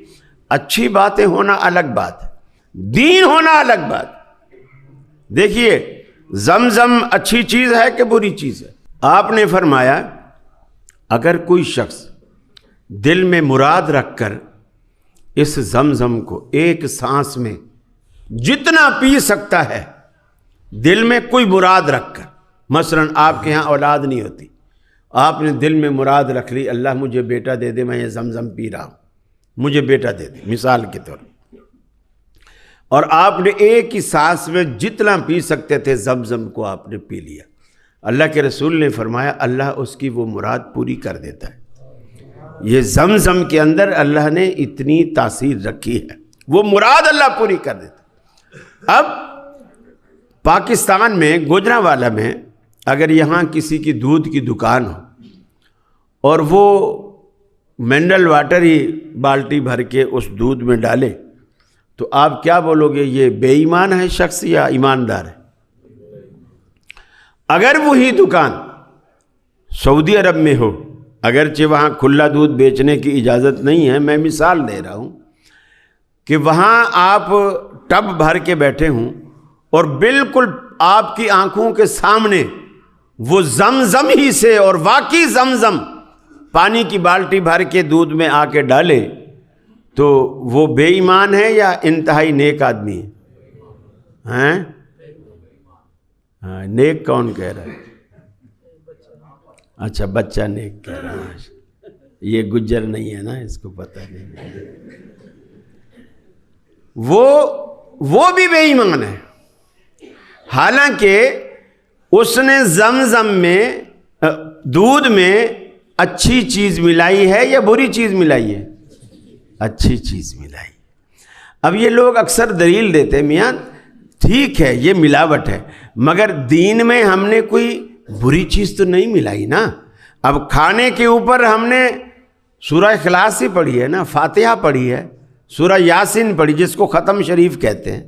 اچھی باتیں ہونا الگ بات ہے، دین ہونا الگ بات۔ دیکھیے زمزم اچھی چیز ہے کہ بری چیز ہے؟ آپ نے فرمایا اگر کوئی شخص دل میں مراد رکھ کر اس زمزم کو ایک سانس میں جتنا پی سکتا ہے، دل میں کوئی مراد رکھ کر، مثلا آپ کے ہاں اولاد نہیں ہوتی، آپ نے دل میں مراد رکھ لی اللہ مجھے بیٹا دے دے، میں یہ زمزم پی رہا ہوں، مجھے بیٹا دے دے مثال کے طور پر، اور آپ نے ایک ہی سانس میں جتنا پی سکتے تھے زمزم کو آپ نے پی لیا، اللہ کے رسول نے فرمایا اللہ اس کی وہ مراد پوری کر دیتا ہے۔ یہ زمزم کے اندر اللہ نے اتنی تاثیر رکھی ہے، وہ مراد اللہ پوری کر دیتا ہے۔ اب پاکستان میں گوجرانوالہ میں اگر یہاں کسی کی دودھ کی دکان ہو اور وہ منرل واٹر ہی بالٹی بھر کے اس دودھ میں ڈالے تو آپ کیا بولو گے، یہ بے ایمان ہے شخص یا ایماندار ہے؟ اگر وہی دکان سعودی عرب میں ہو، اگرچہ وہاں کھلا دودھ بیچنے کی اجازت نہیں ہے، میں مثال دے رہا ہوں کہ وہاں آپ ٹب بھر کے بیٹھے ہوں اور بالکل آپ کی آنکھوں کے سامنے وہ زمزم ہی سے، اور واقعی زمزم پانی کی بالٹی بھر کے دودھ میں آ کے ڈالے، تو وہ بے ایمان ہے یا انتہائی نیک آدمی ہے؟ ہاں، نیک کون کہہ رہا ہے؟ اچھا بچہ نیک کہہ رہا ہے، یہ گجر نہیں ہے نا، اس کو پتہ نہیں، وہ بھی بے ایمان ہے، حالانکہ اس نے زمزم میں دودھ میں اچھی چیز ملائی ہے یا بری چیز ملائی ہے؟ اچھی چیز ملائی۔ اب یہ لوگ اکثر دلیل دیتے میاں ٹھیک ہے یہ ملاوٹ ہے، مگر دین میں ہم نے کوئی بری چیز تو نہیں ملائی نا۔ اب کھانے کے اوپر ہم نے سورہ اخلاص ہی پڑھی ہے نا، فاتحہ پڑھی ہے، سورہ یاسین پڑھی جس کو ختم شریف کہتے ہیں،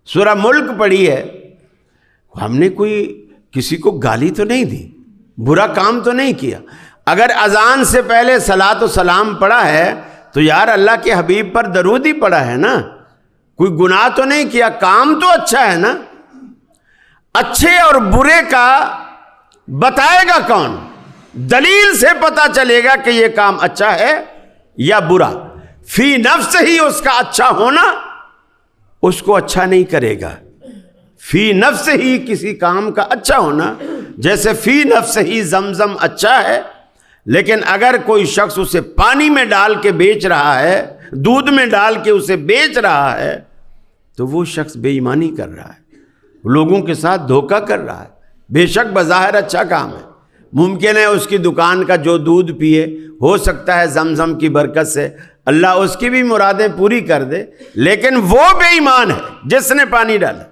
سورہ ملک پڑھی ہے، ہم نے کوئی کسی کو گالی تو نہیں دی، برا کام تو نہیں کیا۔ اگر اذان سے پہلے صلاۃ و سلام پڑھا ہے تو یار اللہ کے حبیب پر درود ہی پڑھا ہے نا، کوئی گناہ تو نہیں کیا، کام تو اچھا ہے نا۔ اچھے اور برے کا بتائے گا کون؟ دلیل سے پتہ چلے گا کہ یہ کام اچھا ہے یا برا۔ فی نفس ہی اس کا اچھا ہونا اس کو اچھا نہیں کرے گا۔ فی نفس ہی کسی کام کا اچھا ہونا، جیسے فی نفس ہی زمزم اچھا ہے، لیکن اگر کوئی شخص اسے پانی میں ڈال کے بیچ رہا ہے، دودھ میں ڈال کے اسے بیچ رہا ہے، تو وہ شخص بے ایمانی کر رہا ہے، لوگوں کے ساتھ دھوکہ کر رہا ہے۔ بے شک بظاہر اچھا کام ہے، ممکن ہے اس کی دکان کا جو دودھ پیے ہو سکتا ہے زمزم کی برکت سے اللہ اس کی بھی مرادیں پوری کر دے، لیکن وہ بے ایمان ہے جس نے پانی ڈالا۔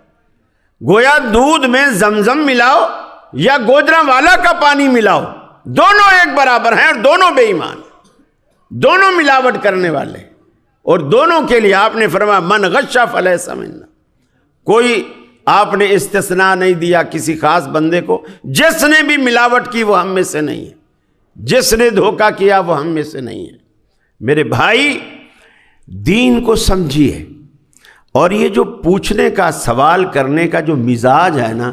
گویا دودھ میں زمزم ملاؤ یا گوجرا والا کا پانی ملاؤ، دونوں ایک برابر ہیں اور دونوں بے ایمان، دونوں ملاوٹ کرنے والے، اور دونوں کے لیے آپ نے فرمایا من غش فلیس منا۔ کوئی آپ نے استثناء نہیں دیا کسی خاص بندے کو، جس نے بھی ملاوٹ کی وہ ہم میں سے نہیں ہے، جس نے دھوکہ کیا وہ ہم میں سے نہیں ہے۔ میرے بھائی دین کو سمجھیے، اور یہ جو پوچھنے کا سوال کرنے کا جو مزاج ہے نا،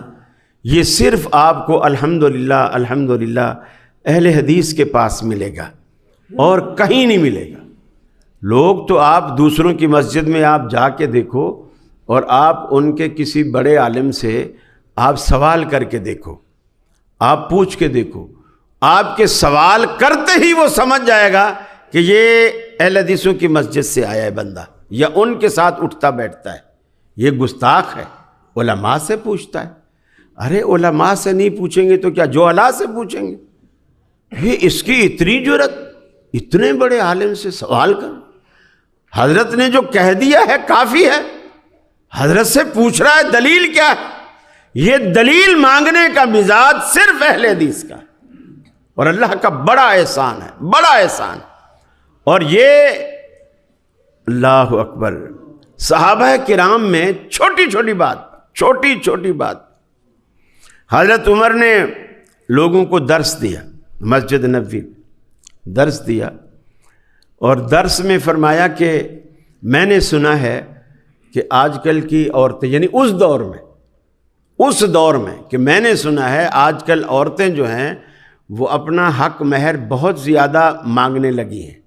یہ صرف آپ کو الحمدللہ اہل حدیث کے پاس ملے گا اور کہیں نہیں ملے گا۔ لوگ تو آپ دوسروں کی مسجد میں آپ جا کے دیکھو اور آپ ان کے کسی بڑے عالم سے آپ سوال کر کے دیکھو، آپ پوچھ کے دیکھو، آپ کے سوال کرتے ہی وہ سمجھ جائے گا کہ یہ اہل حدیثوں کی مسجد سے آیا ہے بندہ، یا ان کے ساتھ اٹھتا بیٹھتا ہے، یہ گستاخ ہے، علماء سے پوچھتا ہے۔ ارے علماء سے نہیں پوچھیں گے تو کیا جہلاء سے پوچھیں گے؟ یہ اس کی اتنی جرت، اتنے بڑے عالم سے سوال کر، حضرت نے جو کہہ دیا ہے کافی ہے، حضرت سے پوچھ رہا ہے دلیل کیا ہے؟ یہ دلیل مانگنے کا مزاج صرف اہل حدیث کا، اور اللہ کا بڑا احسان ہے، بڑا احسان۔ اور یہ اللہ اکبر، صحابہ کرام میں چھوٹی چھوٹی بات حضرت عمر نے لوگوں کو درس دیا، مسجد نبوی درس دیا، اور درس میں فرمایا کہ میں نے سنا ہے کہ آج کل کی عورتیں، یعنی اس دور میں کہ میں نے سنا ہے آج کل عورتیں جو ہیں وہ اپنا حق مہر بہت زیادہ مانگنے لگی ہیں،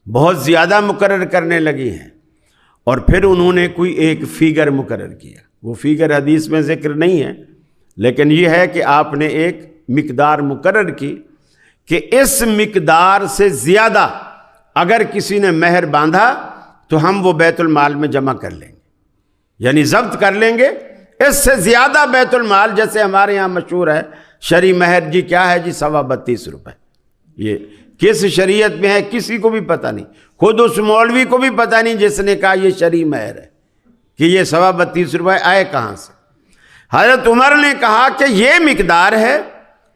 بہت زیادہ مقرر کرنے لگی ہیں، اور پھر انہوں نے کوئی ایک فیگر مقرر کیا۔ وہ فیگر حدیث میں ذکر نہیں ہے، لیکن یہ ہے کہ آپ نے ایک مقدار مقرر کی کہ اس مقدار سے زیادہ اگر کسی نے مہر باندھا تو ہم وہ بیت المال میں جمع کر لیں گے، یعنی ضبط کر لیں گے۔ اس سے زیادہ بیت المال، جیسے ہمارے یہاں مشہور ہے شرعی مہر جی کیا ہے جی 32.25 روپے، یہ کس شریعت میں ہے کسی کو بھی پتہ نہیں، خود اس مولوی کو بھی پتہ نہیں جس نے کہا یہ شرعی مہر ہے، کہ یہ 32.25 روپے آئے کہاں سے۔ حضرت عمر نے کہا کہ یہ مقدار ہے،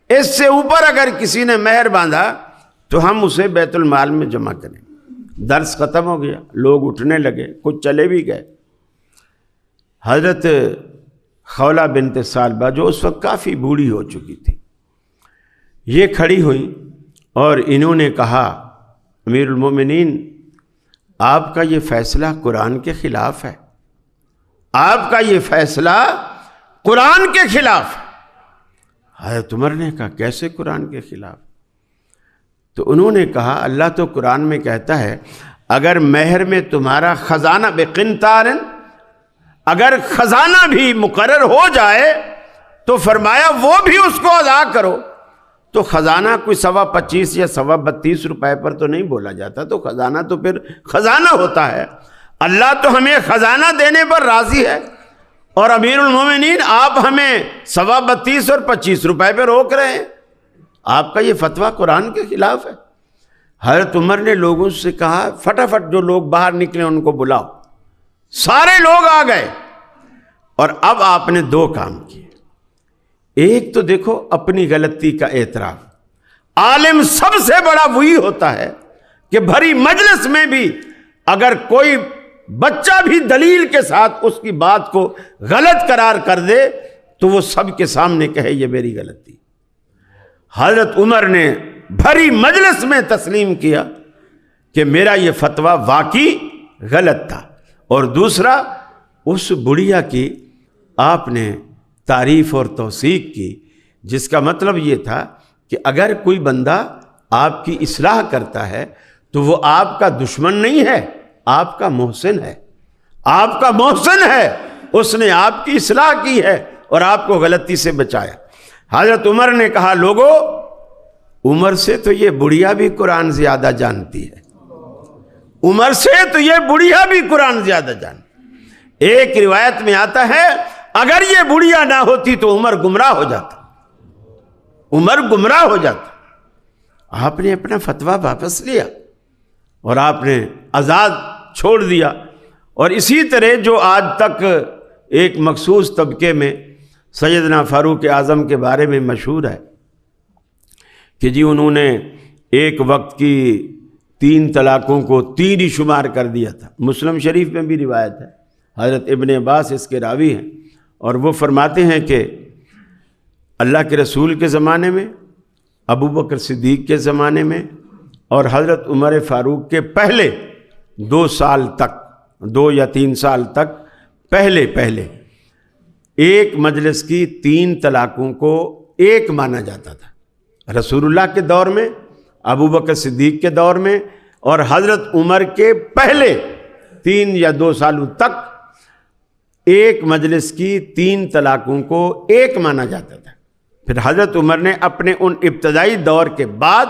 اس سے اوپر اگر کسی نے مہر باندھا تو ہم اسے بیت المال میں جمع کریں۔ درس ختم ہو گیا، لوگ اٹھنے لگے، کچھ چلے بھی گئے۔ حضرت خولہ بنت ثعلبہ جو اس وقت کافی بوڑھی ہو چکی تھی، یہ کھڑی ہوئی اور انہوں نے کہا امیر المومنین آپ کا یہ فیصلہ قرآن کے خلاف ہے، آپ کا یہ فیصلہ قرآن کے خلاف ہے۔ حضرت عمر نے کہا کیسے قرآن کے خلاف؟ تو انہوں نے کہا اللہ تو قرآن میں کہتا ہے اگر مہر میں تمہارا خزانہ بقنطار، اگر خزانہ بھی مقرر ہو جائے تو فرمایا وہ بھی اس کو ادا کرو۔ تو خزانہ کوئی 25 یا 32 روپے پر تو نہیں بولا جاتا، تو خزانہ تو پھر خزانہ ہوتا ہے۔ اللہ تو ہمیں خزانہ دینے پر راضی ہے، اور امیر المومنین آپ ہمیں 32 اور 25 روپے پہ روک رہے ہیں، آپ کا یہ فتویٰ قرآن کے خلاف ہے۔ حضرت عمر نے لوگوں سے کہا فٹافٹ جو لوگ باہر نکلے ان کو بلاؤ۔ سارے لوگ آ گئے اور اب آپ نے دو کام کیے. ایک تو دیکھو اپنی غلطی کا اعتراف. عالم سب سے بڑا وہی ہوتا ہے کہ بھری مجلس میں بھی اگر کوئی بچہ بھی دلیل کے ساتھ اس کی بات کو غلط قرار کر دے تو وہ سب کے سامنے کہے یہ میری غلطی. حضرت عمر نے بھری مجلس میں تسلیم کیا کہ میرا یہ فتویٰ واقعی غلط تھا. اور دوسرا اس بڑھیا کی آپ نے تعریف اور توثیق کی، جس کا مطلب یہ تھا کہ اگر کوئی بندہ آپ کی اصلاح کرتا ہے تو وہ آپ کا دشمن نہیں ہے، آپ کا محسن ہے. آپ کا محسن ہے، اس نے آپ کی اصلاح کی ہے اور آپ کو غلطی سے بچایا. حضرت عمر نے کہا لوگو، عمر سے تو یہ بڑھیا بھی قرآن زیادہ جانتی ہے. عمر سے تو یہ بڑھیا بھی قرآن زیادہ جانتی. ایک روایت میں آتا ہے اگر یہ بڑھیا نہ ہوتی تو عمر گمراہ ہو جاتا. عمر گمراہ ہو جاتا. آپ نے اپنا فتویٰ واپس لیا اور آپ نے آزاد چھوڑ دیا. اور اسی طرح جو آج تک ایک مخصوص طبقے میں سیدنا فاروق اعظم کے بارے میں مشہور ہے کہ جی انہوں نے ایک وقت کی 3 طلاقوں کو 3 ہی شمار کر دیا تھا. مسلم شریف میں بھی روایت ہے، حضرت ابن عباس اس کے راوی ہیں، اور وہ فرماتے ہیں کہ اللہ کے رسول کے زمانے میں، ابو بکر صدیق کے زمانے میں اور حضرت عمر فاروق کے پہلے 2 سال تک، 2 یا 3 سال تک پہلے ایک مجلس کی 3 طلاقوں کو ایک مانا جاتا تھا. رسول اللہ کے دور میں، ابو بکر صدیق کے دور میں اور حضرت عمر کے پہلے 3 یا 2 سالوں تک ایک مجلس کی 3 طلاقوں کو ایک مانا جاتا تھا. پھر حضرت عمر نے اپنے ان ابتدائی دور کے بعد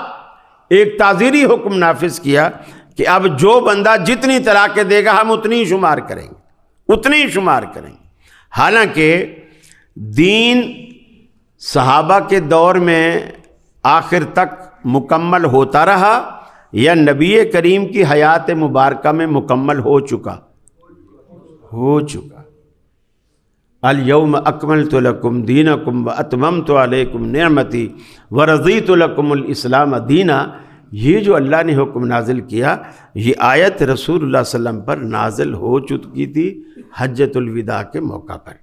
ایک تعزیری حکم نافذ کیا کہ اب جو بندہ جتنی طلاقیں دے گا ہم اتنی شمار کریں گے. حالانکہ دین صحابہ کے دور میں آخر تک مکمل ہوتا رہا یا نبی کریم کی حیات مبارکہ میں مکمل ہو چکا. الیوم اکملت لکم دینکم واتممت علیکم نعمتی ورضیت لکم الاسلام دینا. یہ جو اللہ نے حکم نازل کیا، یہ آیت رسول اللہ صلی اللہ علیہ وسلم پر نازل ہو چکی تھی حجۃ الوداع کے موقع پر،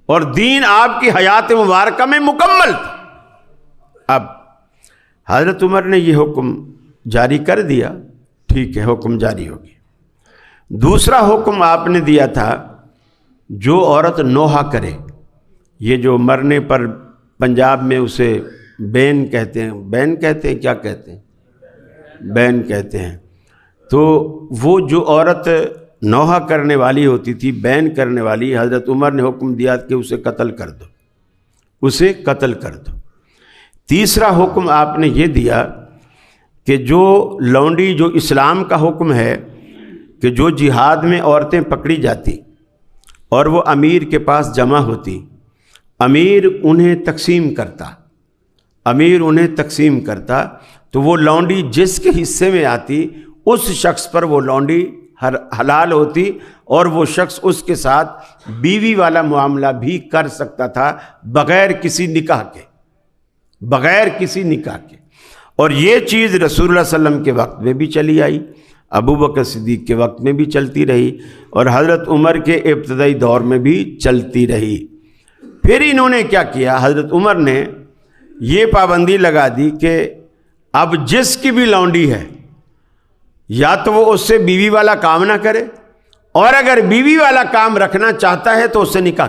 اور دین آپ کی حیات مبارکہ میں مکمل تھا. اب حضرت عمر نے یہ حکم جاری کر دیا، ٹھیک ہے، حکم جاری ہو گیا. دوسرا حکم آپ نے دیا تھا جو عورت نوحہ کرے، یہ جو مرنے پر پنجاب میں اسے بین کہتے ہیں کیا کہتے ہیں؟ بین کہتے ہیں. تو وہ جو عورت نوحہ کرنے والی ہوتی تھی، بین کرنے والی، حضرت عمر نے حکم دیا کہ اسے قتل کر دو. تیسرا حکم آپ نے یہ دیا کہ جو لونڈی، جو اسلام کا حکم ہے کہ جو جہاد میں عورتیں پکڑی جاتی اور وہ امیر کے پاس جمع ہوتی، امیر انہیں تقسیم کرتا تو وہ لونڈی جس کے حصے میں آتی اس شخص پر وہ لونڈی حلال ہوتی، اور وہ شخص اس کے ساتھ بیوی والا معاملہ بھی کر سکتا تھا بغیر کسی نکاح کے. اور یہ چیز رسول اللہ صلی اللہ علیہ وسلم کے وقت میں بھی چلی آئی، ابو بکر صدیق کے وقت میں بھی چلتی رہی، اور حضرت عمر کے ابتدائی دور میں بھی چلتی رہی. پھر انہوں نے کیا کیا، حضرت عمر نے یہ پابندی لگا دی کہ اب جس کی بھی لونڈی ہے یا تو وہ اس سے بیوی والا کام نہ کرے، اور اگر بیوی والا کام رکھنا چاہتا ہے تو اس سے نکاح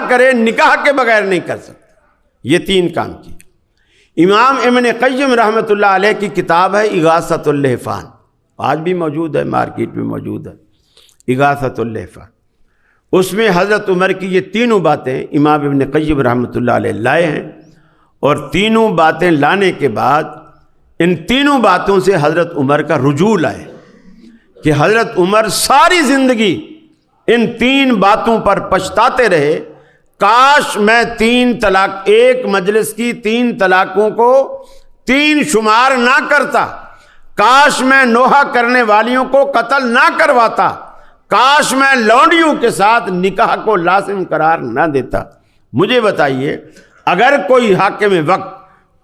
کرے، نکاح کے بغیر نہیں کر سکتا. یہ 3 کام کی. امام ابن قیم رحمۃ اللہ علیہ کی کتاب ہے اغاثۃ اللہفان، آج بھی موجود ہے، مارکیٹ میں موجود ہے، اغاثۃ اللہفان. اس میں حضرت عمر کی یہ 3 باتیں امام ابن قیم رحمۃ اللہ علیہ لائے ہیں، اور 3 باتیں لانے کے بعد ان 3 باتوں سے حضرت عمر کا رجوع لائے کہ حضرت عمر ساری زندگی ان 3 باتوں پر پچھتاتے رہے. کاش میں 3 طلاق، ایک مجلس کی 3 طلاقوں کو 3 شمار نہ کرتا، کاش میں نوحہ کرنے والیوں کو قتل نہ کرواتا، کاش میں لونڈیوں کے ساتھ نکاح کو لازم قرار نہ دیتا۔ مجھے بتائیے، اگر کوئی حاکم وقت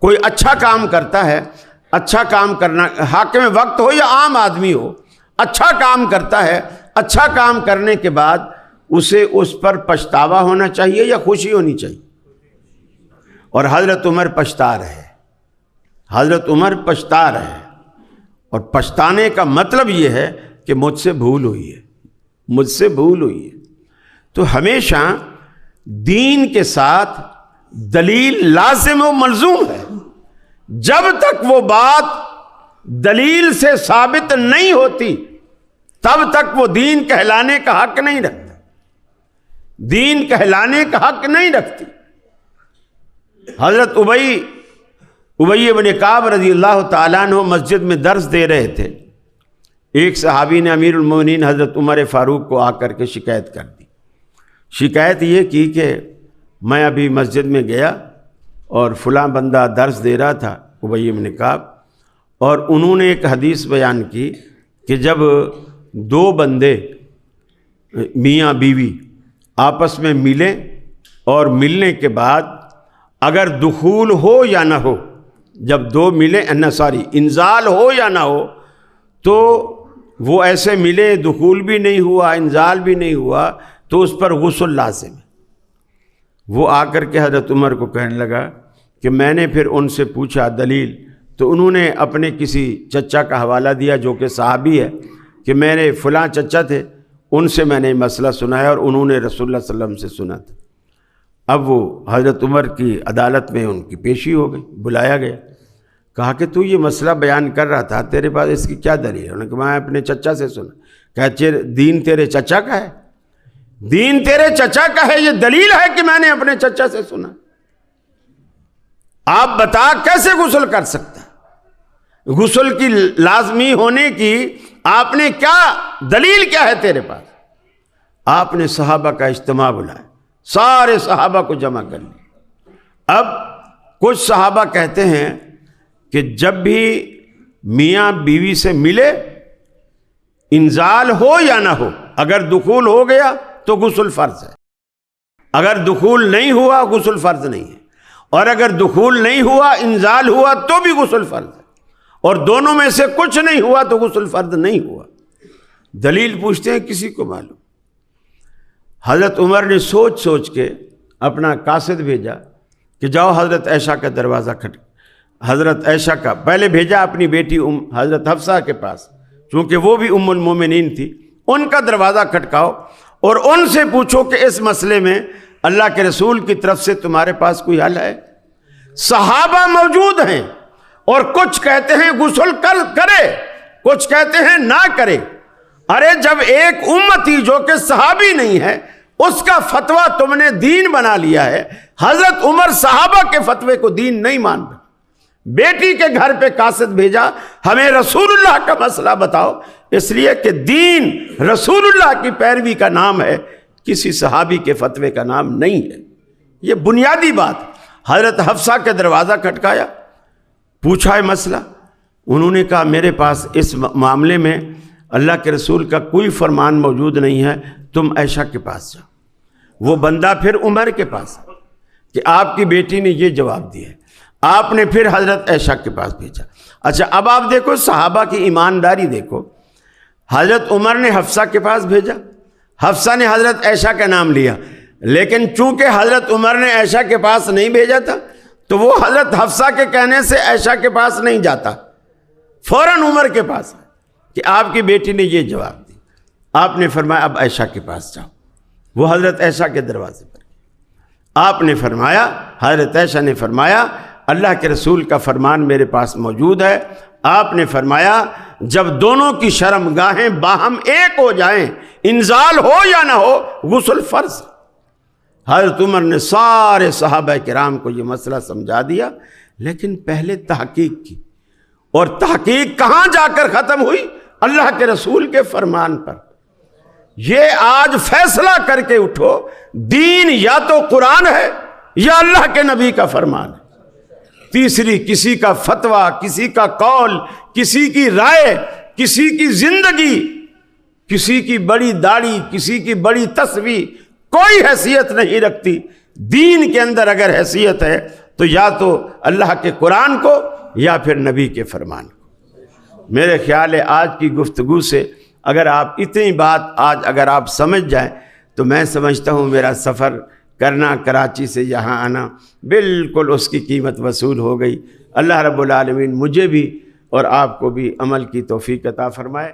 کوئی اچھا کام کرتا ہے، اچھا کام کرنا، حاکم وقت ہو یا عام آدمی ہو، اچھا کام کرتا ہے، اچھا کام کرنے کے بعد اسے اس پر پچھتاوا ہونا چاہیے یا خوشی ہونی چاہیے؟ اور حضرت عمر پچھتا رہے، حضرت عمر پچھتا رہے، اور پچھتانے کا مطلب یہ ہے کہ مجھ سے بھول ہوئی ہے، مجھ سے بھول ہوئی ہے۔ تو ہمیشہ دین کے ساتھ دلیل لازم و ملزوم ہے۔ جب تک وہ بات دلیل سے ثابت نہیں ہوتی تب تک وہ دین کہلانے کا حق نہیں رکھتا، دین کہلانے کا حق نہیں رکھتی۔ حضرت ابی بن کعب رضی اللہ تعالیٰ عنہ مسجد میں درس دے رہے تھے۔ ایک صحابی نے امیر المومنین حضرت عمر فاروق کو آ کر کے شکایت کر دی۔ شکایت یہ کی کہ میں ابھی مسجد میں گیا اور فلاں بندہ درس دے رہا تھا، ابی بن کعب، اور انہوں نے ایک حدیث بیان کی کہ جب دو بندے میاں بیوی آپس میں ملیں اور ملنے کے بعد اگر دخول ہو یا نہ ہو، جب دو ملیں انزال ہو یا نہ ہو، تو وہ ایسے ملے، دخول بھی نہیں ہوا، انزال بھی نہیں ہوا، تو اس پر غسل لازم ہے۔ وہ آ کر کے حضرت عمر کو کہنے لگا کہ میں نے پھر ان سے پوچھا دلیل، تو انہوں نے اپنے کسی چچا کا حوالہ دیا جو کہ صحابی ہے، کہ میرے فلاں چچا تھے، ان سے میں نے مسئلہ سنایا اور انہوں نے رسول اللہ صلی اللہ علیہ وسلم سے سنا تھا۔ اب وہ حضرت عمر کی عدالت میں ان کی پیشی ہو گئی، بلایا گیا، کہا کہ تو یہ مسئلہ بیان کر رہا تھا، تیرے پاس اس کی کیا دلیل ہے؟ انہوں نے کہا میں اپنے چچا سے سنا۔ کہا دین تیرے چچا کا ہے؟ دین تیرے چچا کا ہے، یہ دلیل ہے کہ میں نے اپنے چچا سے سنا؟ آپ بتا کیسے غسل کر سکتا؟ غسل کی لازمی ہونے کی آپ نے کیا دلیل، کیا ہے تیرے پاس؟ آپ نے صحابہ کا اجتماع بلایا، سارے صحابہ کو جمع کر لیا۔ اب کچھ صحابہ کہتے ہیں کہ جب بھی میاں بیوی سے ملے، انزال ہو یا نہ ہو، اگر دخول ہو گیا تو غسل فرض ہے، اگر دخول نہیں ہوا غسل فرض نہیں ہے، اور اگر دخول نہیں ہوا انزال ہوا تو بھی غسل فرض ہے، اور دونوں میں سے کچھ نہیں ہوا تو غسل فرض نہیں ہوا۔ دلیل پوچھتے ہیں کسی کو معلوم؟ حضرت عمر نے سوچ سوچ کے اپنا قاصد بھیجا کہ جاؤ حضرت عائشہ کا دروازہ حضرت عائشہ کا پہلے بھیجا اپنی بیٹی حضرت حفصہ کے پاس، چونکہ وہ بھی ام المومنین تھی، ان کا دروازہ کھٹکاؤ اور ان سے پوچھو کہ اس مسئلے میں اللہ کے رسول کی طرف سے تمہارے پاس کوئی حل ہے؟ صحابہ موجود ہیں اور کچھ کہتے ہیں غسل کرے، کچھ کہتے ہیں نہ کرے۔ ارے جب ایک امتی جو کہ صحابی نہیں ہے اس کا فتویٰ تم نے دین بنا لیا ہے، حضرت عمر صحابہ کے فتوے کو دین نہیں مان رہے، بیٹی کے گھر پہ قاصد بھیجا ہمیں رسول اللہ کا مسئلہ بتاؤ، اس لیے کہ دین رسول اللہ کی پیروی کا نام ہے، کسی صحابی کے فتوے کا نام نہیں ہے۔ یہ بنیادی بات۔ حضرت حفصہ کے دروازہ کھٹکایا، پوچھا ہے مسئلہ، انہوں نے کہا میرے پاس اس معاملے میں اللہ کے رسول کا کوئی فرمان موجود نہیں ہے، تم عائشہ کے پاس جاؤ۔ وہ بندہ پھر عمر کے پاس کہ آپ کی بیٹی نے یہ جواب دیا ہے، آپ نے پھر حضرت عائشہ کے پاس بھیجا۔ اچھا اب آپ دیکھو صحابہ کی ایمانداری دیکھو، حضرت عمر نے حفصہ کے پاس بھیجا، حفصہ نے حضرت عائشہ کا نام لیا، لیکن چونکہ حضرت عمر نے عائشہ کے پاس نہیں بھیجا تھا تو وہ حضرت حفصہ کے کہنے سے عائشہ کے پاس نہیں جاتا، فوراً عمر کے پاس کہ آپ کی بیٹی نے یہ جواب دی۔ آپ نے فرمایا اب عائشہ کے پاس جاؤ۔ وہ حضرت عائشہ کے دروازے پر آپ نے فرمایا، حضرت عائشہ نے فرمایا اللہ کے رسول کا فرمان میرے پاس موجود ہے۔ آپ نے فرمایا جب دونوں کی شرم گاہیں باہم ایک ہو جائیں، انزال ہو یا نہ ہو، غسل فرض۔ حضرت عمر نے سارے صحابہ کرام کو یہ مسئلہ سمجھا دیا، لیکن پہلے تحقیق کی، اور تحقیق کہاں جا کر ختم ہوئی؟ اللہ کے رسول کے فرمان پر۔ یہ آج فیصلہ کر کے اٹھو، دین یا تو قرآن ہے یا اللہ کے نبی کا فرمان ہے، تیسری کسی کا فتویٰ، کسی کا قول، کسی کی رائے، کسی کی زندگی، کسی کی بڑی داڑھی، کسی کی بڑی تسبیح کوئی حیثیت نہیں رکھتی۔ دین کے اندر اگر حیثیت ہے تو یا تو اللہ کے قرآن کو یا پھر نبی کے فرمان کو۔ میرے خیال ہے آج کی گفتگو سے اگر آپ اتنی بات آج اگر آپ سمجھ جائیں تو میں سمجھتا ہوں میرا سفر کرنا، کراچی سے یہاں آنا، بالکل اس کی قیمت وصول ہو گئی۔ اللہ رب العالمین مجھے بھی اور آپ کو بھی عمل کی توفیق عطا فرمائے۔